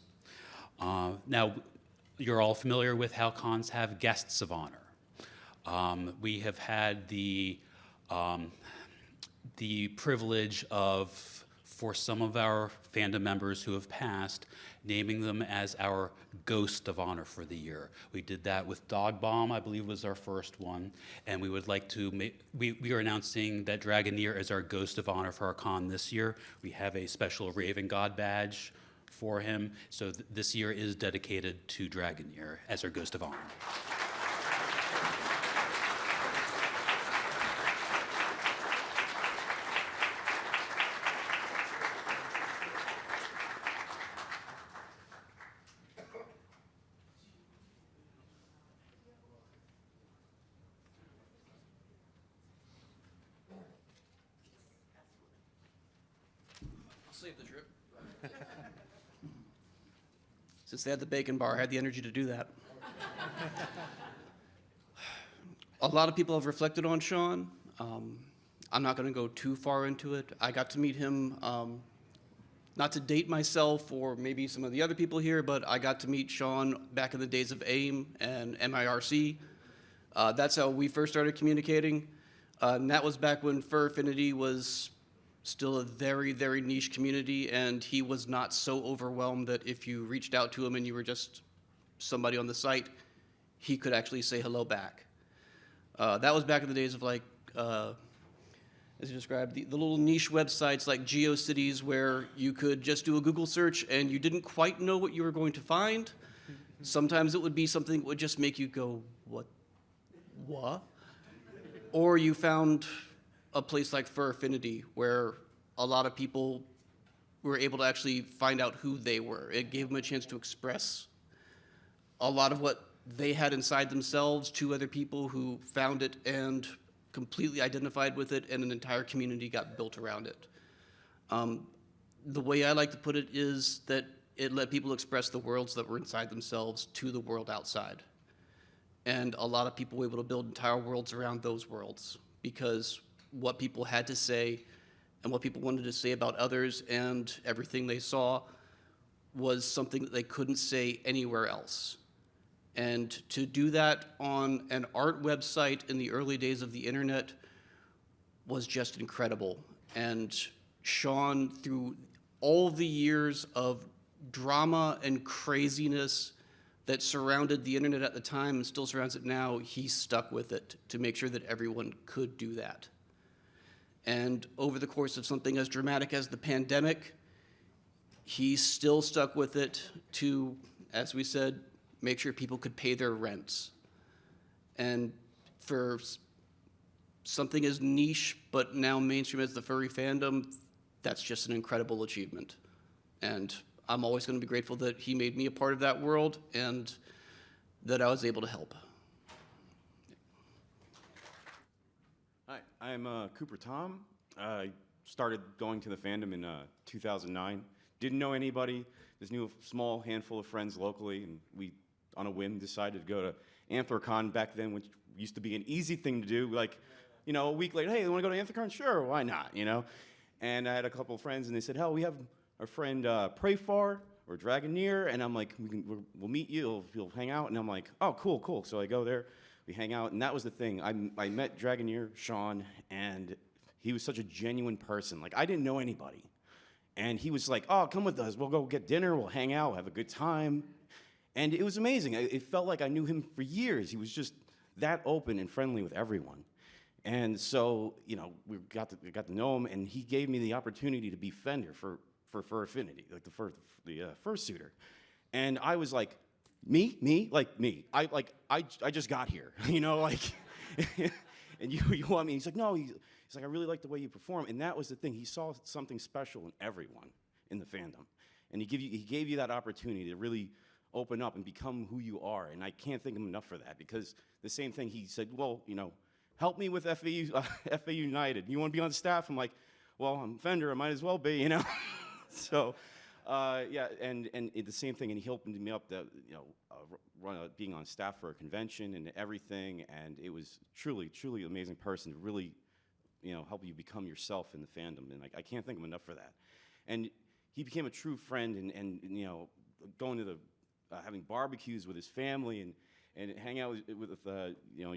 Now, you're all familiar with how cons have guests of honor. We have had the privilege of for some of our fandom members who have passed, naming them as our Ghost of Honor for the year. We did that with Dog Bomb, I believe was our first one, and we would like to we are announcing that Dragoneer is our Ghost of Honor for our con this year. We have a special Raven God badge for him, so this year is dedicated to Dragoneer as our Ghost of Honor. Save the trip. Since they had the bacon bar, I had the energy to do that. A lot of people have reflected on Sean. I'm not going to go too far into it. I got to meet him, not to date myself or maybe some of the other people here, but I got to meet Sean back in the days of AIM and MIRC. That's how we first started communicating. And that was back when Fur Affinity was still a very, very niche community, and he was not so overwhelmed that if you reached out to him and you were just somebody on the site, he could actually say hello back. That was back in the days of, like, as you described, the little niche websites like GeoCities where you could just do a Google search and you didn't quite know what you were going to find. Sometimes it would be something that would just make you go, what? Or you found a place like Fur Affinity where a lot of people were able to actually find out who they were. It gave them a chance to express a lot of what they had inside themselves to other people who found it and completely identified with it, and an entire community got built around it. The way I like to put it is that it let people express the worlds that were inside themselves to the world outside. And a lot of people were able to build entire worlds around those worlds because what people had to say and what people wanted to say about others and everything they saw was something that they couldn't say anywhere else. And to do that on an art website in the early days of the internet was just incredible. And Sean, through all the years of drama and craziness that surrounded the internet at the time and still surrounds it now, he stuck with it to make sure that everyone could do that. And over the course of something as dramatic as the pandemic, he still stuck with it to, as we said, make sure people could pay their rents. And for something as niche but now mainstream as the furry fandom, that's just an incredible achievement. And I'm always going to be grateful that he made me a part of that world and that I was able to help. Hi, I'm Cooper Tom. I started going to the fandom in 2009. Didn't know anybody. Just knew a small handful of friends locally, and we, on a whim, decided to go to AnthroCon back then, which used to be an easy thing to do. Like, you know, a week later, hey, you want to go to AnthroCon? Sure, why not, you know? And I had a couple of friends, and they said, hell, we have our friend Prayfar or Dragoneer, and I'm like, we'll meet you, you'll hang out, and I'm like, oh, cool, cool. So I go there. We hang out, and that was the thing. I met Dragoneer, Sean, and he was such a genuine person. Like, I didn't know anybody. And he was like, oh, come with us. We'll go get dinner. We'll hang out. We'll have a good time. And it was amazing. It felt like I knew him for years. He was just that open and friendly with everyone. And so, you know, we got to know him, and he gave me the opportunity to be Fender for Fur Affinity, like the fursuiter. And I was like, me? I just got here, you know, like, and you want me? He's like, no, he's like, I really like the way you perform. And that was the thing. He saw something special in everyone in the fandom. And he gave you that opportunity to really open up and become who you are. And I can't thank him enough for that, because the same thing, he said, well, you know, help me with FA United. You want to be on staff? I'm like, well, I'm Fender. I might as well be, you know. So, yeah, and the same thing, and he opened me up, you know, being on staff for a convention and everything, and it was truly, truly an amazing person to really, you know, help you become yourself in the fandom, and I can't thank him enough for that. And he became a true friend, and you know, going to the, having barbecues with his family, and hang out with you know,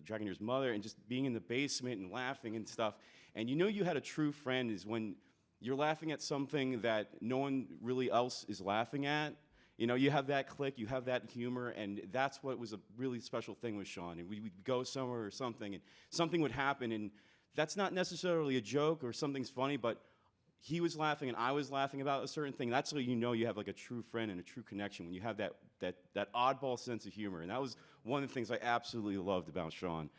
Dragoneer's mother, and just being in the basement and laughing and stuff. And you know you had a true friend is when you're laughing at something that no one really else is laughing at. You know, you have that click, you have that humor, and that's what was a really special thing with Sean. And we'd go somewhere or something, and something would happen, and that's not necessarily a joke or something's funny, but he was laughing and I was laughing about a certain thing. That's how you know you have like a true friend and a true connection, when you have that oddball sense of humor. And that was one of the things I absolutely loved about Sean.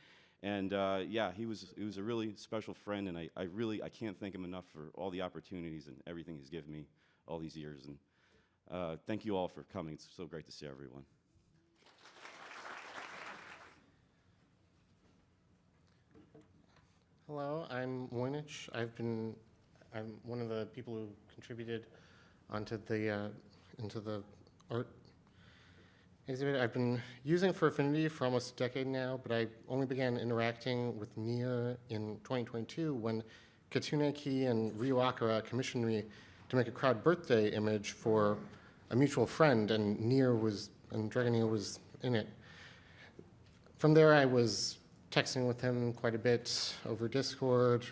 And yeah, he was a really special friend, and I can't thank him enough for all the opportunities and everything he's given me all these years. And thank you all for coming. It's so great to see everyone. Hello, I'm Voynich. I'm one of the people who contributed onto the into the art exhibit. I've been using for Affinity for almost a decade now, but I only began interacting with Nier in 2022 when Katsuneki and Ryu Akira commissioned me to make a crowd birthday image for a mutual friend, and Dragoneer was in it. From there, I was texting with him quite a bit over Discord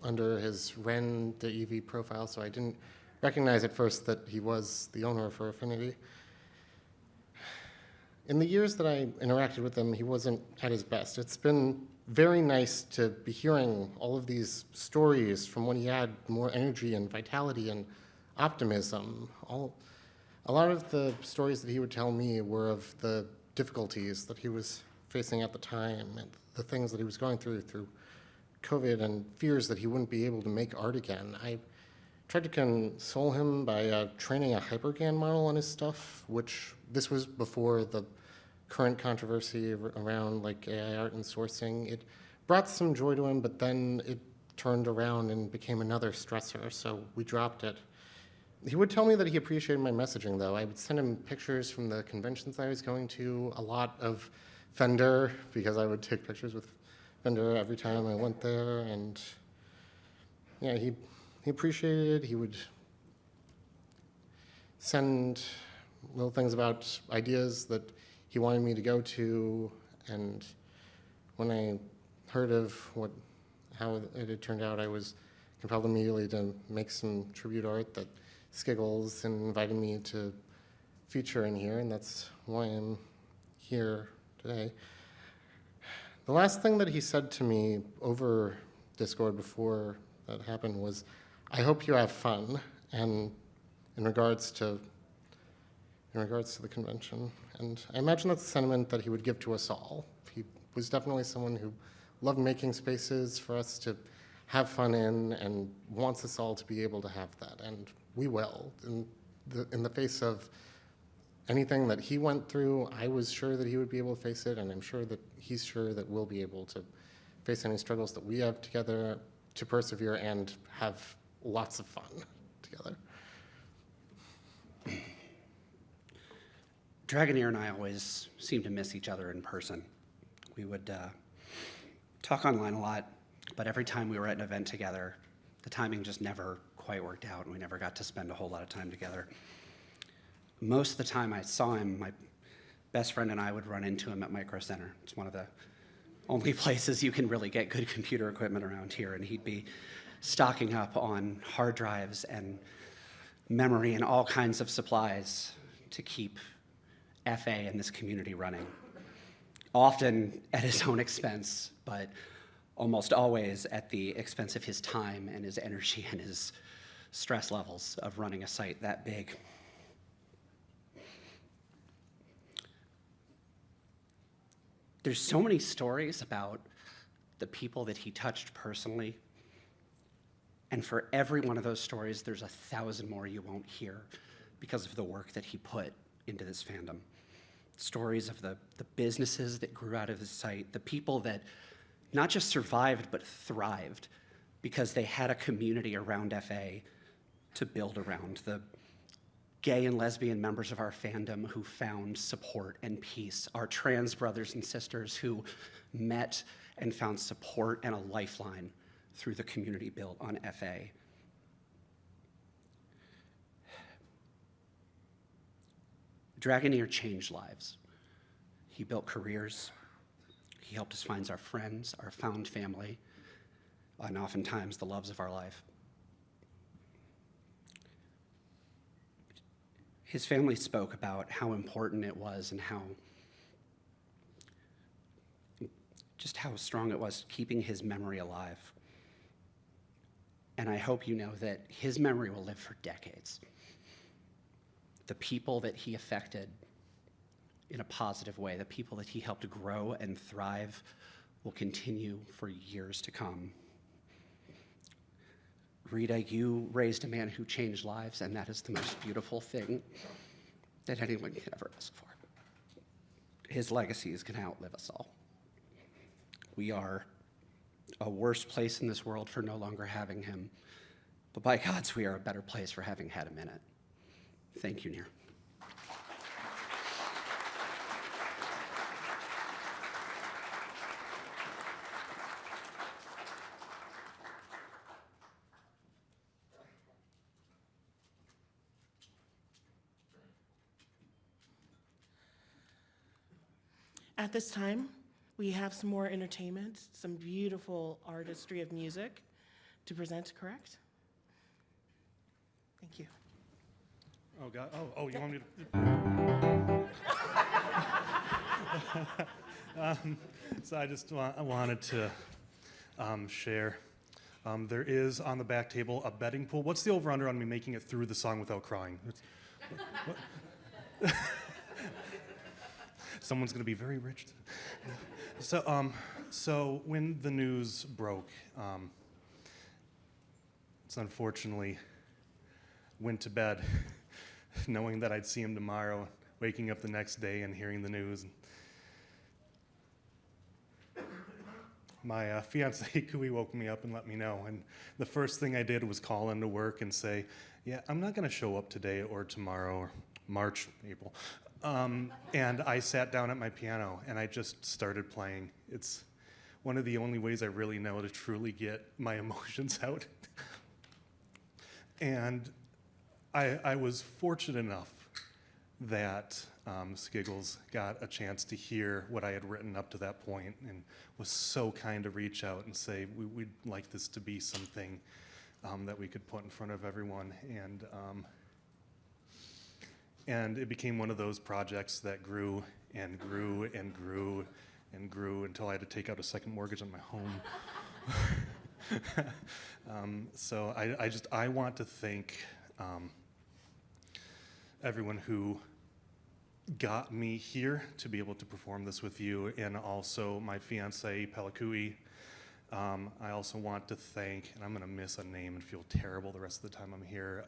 under his Ren, the EV profile, so I didn't recognize at first that he was the owner for Affinity. In the years that I interacted with him, he wasn't at his best. It's been very nice to be hearing all of these stories from when he had more energy and vitality and optimism. A lot of the stories that he would tell me were of the difficulties that he was facing at the time and the things that he was going through COVID and fears that he wouldn't be able to make art again. I tried to console him by training a hyperGAN model on his stuff, which this was before the current controversy around like AI art and sourcing. It brought some joy to him, but then it turned around and became another stressor, so we dropped it. He would tell me that he appreciated my messaging, though. I would send him pictures from the conventions I was going to, a lot of Fender, because I would take pictures with Fender every time I went there, and yeah, he appreciated it. He would send little things about ideas that he wanted me to go to, and when I heard of how it had turned out, I was compelled immediately to make some tribute art that Skiggles invited me to feature in here, and that's why I'm here today. The last thing that he said to me over Discord before that happened was, "I hope you have fun," and in regards to the convention. And I imagine that's a sentiment that he would give to us all. He was definitely someone who loved making spaces for us to have fun in and wants us all to be able to have that, and we will. In the face of anything that he went through, I was sure that he would be able to face it, and I'm sure that he's sure that we'll be able to face any struggles that we have together, to persevere and have lots of fun together. Dragoneer and I always seemed to miss each other in person. We would talk online a lot, but every time we were at an event together, the timing just never quite worked out, and we never got to spend a whole lot of time together. Most of the time I saw him, my best friend and I would run into him at Micro Center. It's one of the only places you can really get good computer equipment around here, and he'd be stocking up on hard drives and memory and all kinds of supplies to keep FA and this community running. Often at his own expense, but almost always at the expense of his time and his energy and his stress levels of running a site that big. There's so many stories about the people that he touched personally, and for every one of those stories, there's 1,000 more you won't hear because of the work that he put into this fandom. Stories of the businesses that grew out of his site, the people that not just survived, but thrived because they had a community around FA to build around, the gay and lesbian members of our fandom who found support and peace, our trans brothers and sisters who met and found support and a lifeline through the community built on FA. Dragoneer changed lives. He built careers. He helped us find our friends, our found family, and oftentimes the loves of our life. His family spoke about how important it was and just how strong it was keeping his memory alive. And I hope you know that his memory will live for decades. The people that he affected in a positive way, the people that he helped grow and thrive, will continue for years to come. Rita, you raised a man who changed lives, and that is the most beautiful thing that anyone can ever ask for. His legacy is going to outlive us all. We are a worse place in this world for no longer having him, but by God's, we are a better place for having had him in it. Thank you, Neer. At this time, we have some more entertainment, some beautiful artistry of music to present, correct? Thank you. Oh, God. Oh, you want me to? So I just wanted to share. There is on the back table a betting pool. What's the over-under on me making it through the song without crying? Someone's going to be very rich. So when the news broke, it's unfortunately went to bed knowing that I'd see him tomorrow, waking up the next day and hearing the news. My fiance, Kui, woke me up and let me know. And the first thing I did was call into work and say, yeah, I'm not going to show up today or tomorrow or March, April. And I sat down at my piano and I just started playing. It's one of the only ways I really know to truly get my emotions out. And I was fortunate enough that Skiggles got a chance to hear what I had written up to that point and was so kind to reach out and say, we'd like this to be something that we could put in front of everyone. And it became one of those projects that grew and grew and grew and grew until I had to take out a second mortgage on my home. So I want to thank everyone who got me here to be able to perform this with you, and also my fiance, Pelakui. I also want to thank, and I'm going to miss a name and feel terrible the rest of the time I'm here.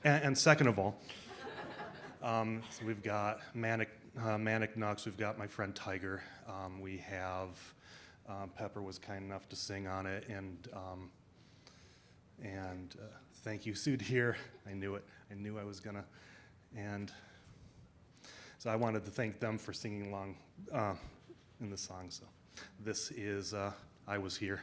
And second of all, so we've got Manic Nux, we've got my friend Tiger, we have Pepper was kind enough to sing on it, and thank you, Sudhir. I knew it. I knew I was gonna. And so I wanted to thank them for singing along in the song. So this is I Was Here.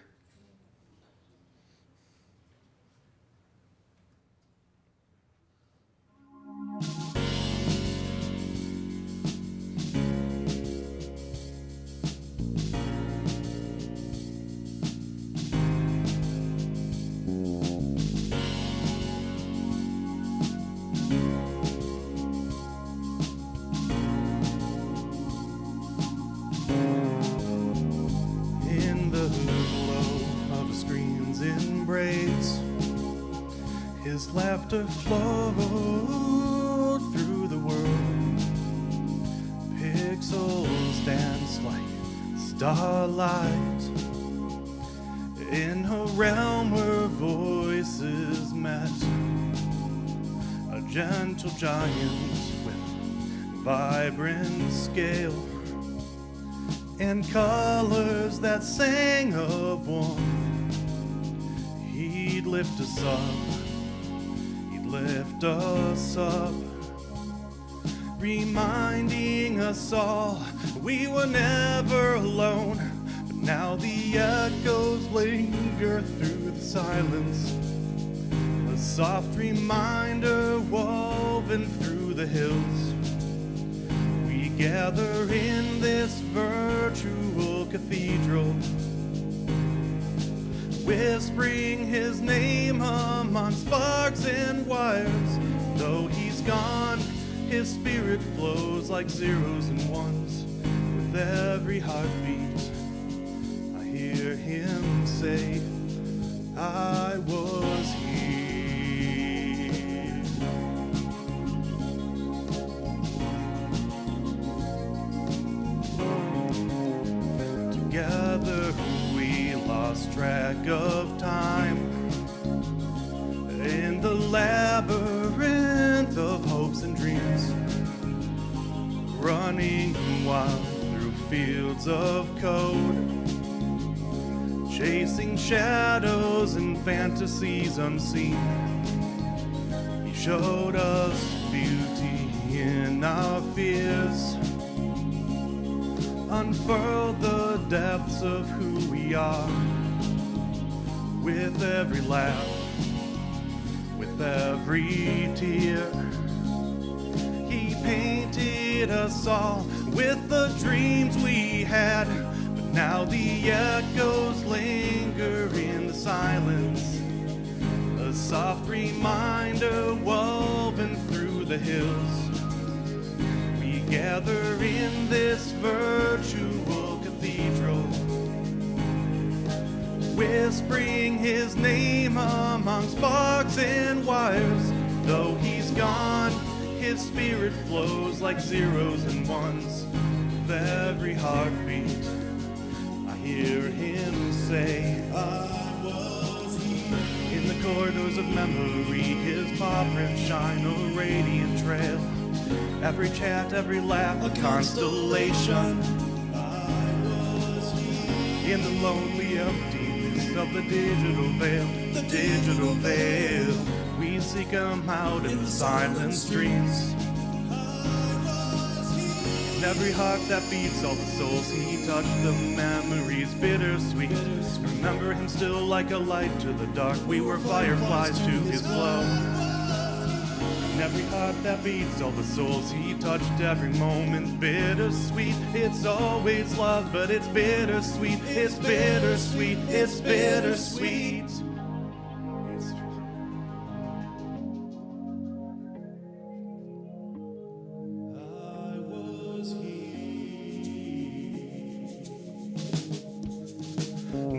In the glow of a screen's embrace, his laughter flowed through the world. Pixels dance like starlight in a realm where voices met. A gentle giant with vibrant scale and colors that sang of warmth. He'd lift us up, he'd lift us up, reminding us all we were never alone. But now the echoes linger through the silence, a soft reminder woven through the hills. We gather in this virtual cathedral whispering his name among sparks and wires. Though he's gone, his spirit flows like zeros and ones. With every heartbeat, I hear him say, I was here. Together we lost track of time in the labyrinth of hopes and dreams, running wild through fields of code, chasing shadows and fantasies unseen. He showed us beauty in our fears, unfurled the depths of who we are. With every laugh, with every tear, he painted us all with the dreams we had. But now the echoes linger in the silence, a soft reminder woven through the hills. We gather in this virtual cathedral, whispering his name among sparks and wires. Though he's gone, his spirit flows like zeros and ones. With every heartbeat, I hear him say, I was here. In the corridors of memory, his paw prints shine a radiant trail. Every chat, every laugh, a constellation. I was here. In the lonely emptiness of the digital veil, the digital veil, we seek him out in the silent streets. In every heart that beats, all the souls he touched, the memories bittersweet. Remember him still like a light to the dark. We were fireflies to his glow. In every heart that beats, all the souls he touched, every moment bittersweet. It's always love, but it's bittersweet. It's bittersweet. It's bittersweet.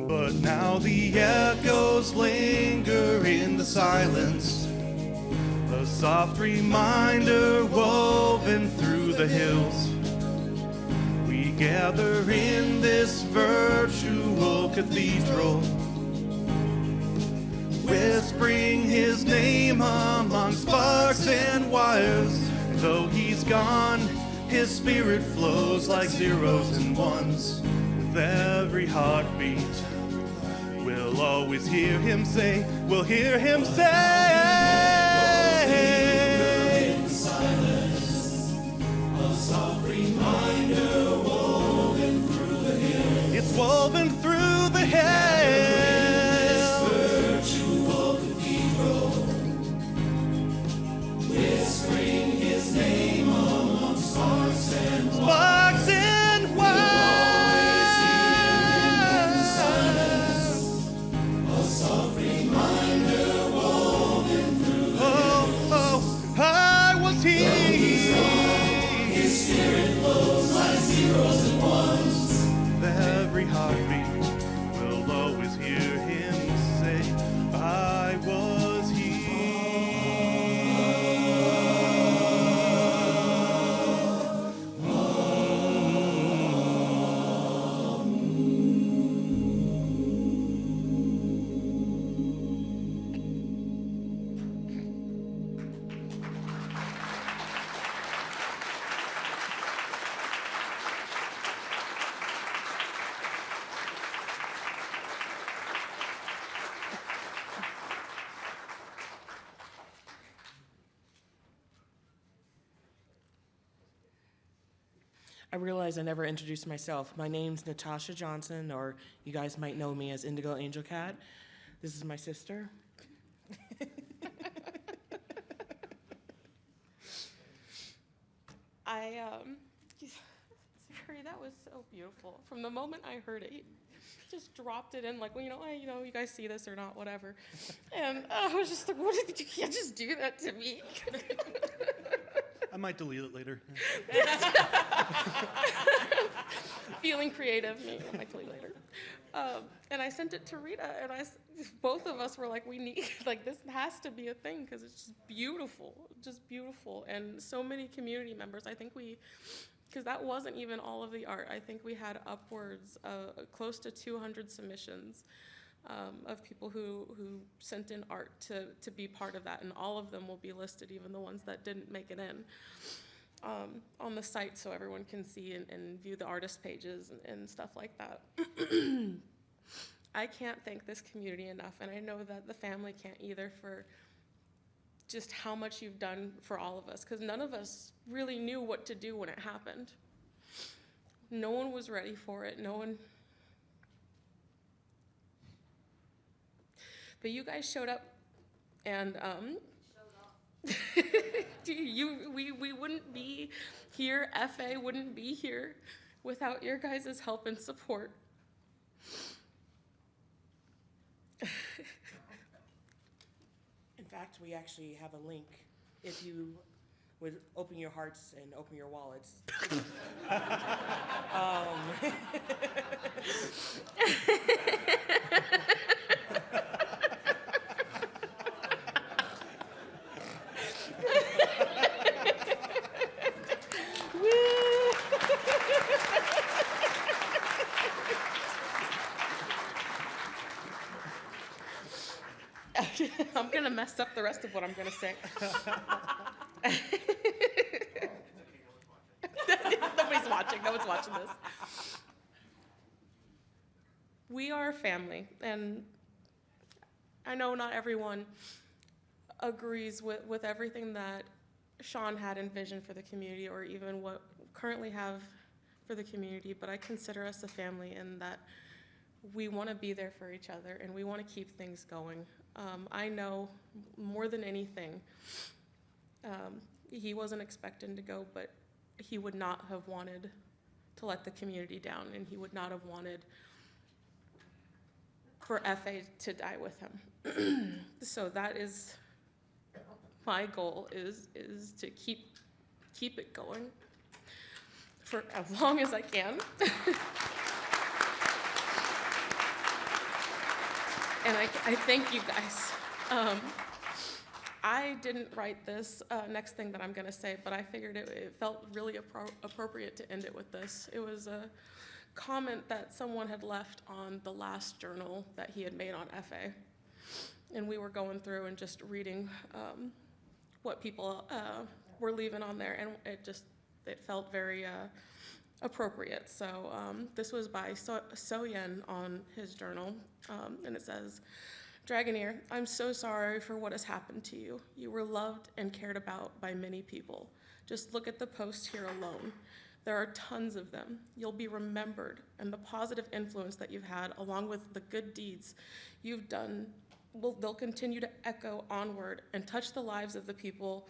But now the echoes linger in the silence, a soft reminder woven through the hills. We gather in this virtual cathedral, whispering his name among sparks and wires. Though he's gone, his spirit flows like zeros and ones. With every heartbeat, we'll always hear him say, we'll hear him say, in silence, a soft reminder woven through the hills. It's woven through the hills. Virtual cathedral, whispering his name among sparks and sparks and wires. Soft reminder woven through the hills. I was here. His spirit flows like zeros and ones. With every heartbeat, we'll always hear him say, I was here. I realize I never introduced myself. My name's Natasha Johnson, or you guys might know me as Indigo Angel Cat. This is my sister. Sakuri, that was so beautiful. From the moment I heard it, just dropped it in, like, well, hey, you guys see this or not, whatever. And I was just like, you can't just do that to me. I might delete it later. Feeling creative, me, I might delete later. And I sent it to Rita, and both of us were like, we need, like, this has to be a thing, because it's just beautiful. And so many community members, I think because that wasn't even all of the art. I think we had upwards close to 200 submissions of people who sent in art to be part of that, and all of them will be listed, even the ones that didn't make it in, on the site, so everyone can see and view the artist pages and stuff like that. I can't thank this community enough, and I know that the family can't either, for just how much you've done for all of us, because none of us really knew what to do when it happened. No one was ready for it. No one. But you guys showed up, and we wouldn't be here. FA wouldn't be here without your guys' help and support. In fact, we actually have a link. If you would open your hearts and open your wallets. I'm gonna mess up the rest of what I'm gonna say. Nobody's watching. No one's watching this. We are a family, and I know not everyone agrees with everything that Sean had envisioned for the community, or even what we currently have for the community, but I consider us a family, and that we want to be there for each other, and we want to keep things going. I know more than anything, he wasn't expecting to go, but he would not have wanted to let the community down, and he would not have wanted for FA to die with him. So that is my goal, is to keep it going for as long as I can. And I thank you guys. I didn't write this next thing that I'm gonna say, but I figured it felt really appropriate to end it with this. It was a comment that someone had left on the last journal that he had made on FA. And we were going through and just reading what people were leaving on there, and it felt very appropriate. So this was by So-Yen on his journal, and it says, "Dragoneer, I'm so sorry for what has happened to you. You were loved and cared about by many people. Just look at the post here alone. There are tons of them. You'll be remembered, and the positive influence that you've had, along with the good deeds you've done, they'll continue to echo onward and touch the lives of the people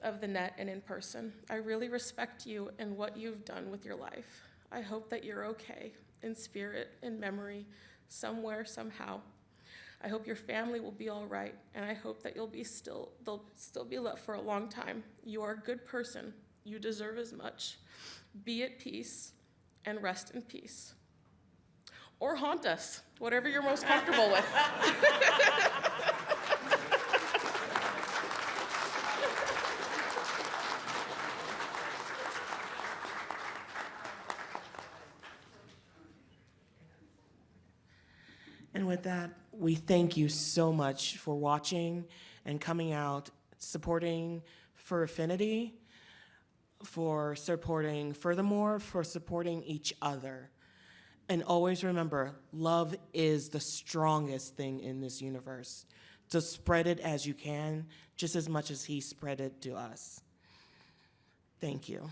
of the net and in person. I really respect you and what you've done with your life. I hope that you're okay, in spirit, in memory, somewhere, somehow. I hope your family will be all right, and I hope that they'll still be loved for a long time. You are a good person. You deserve as much. Be at peace and rest in peace. Or haunt us, whatever you're most comfortable with." And with that, we thank you so much for watching and coming out, supporting For Affinity, for supporting Furthermore, for supporting each other. And always remember, love is the strongest thing in this universe. So spread it as you can, just as much as he spread it to us. Thank you.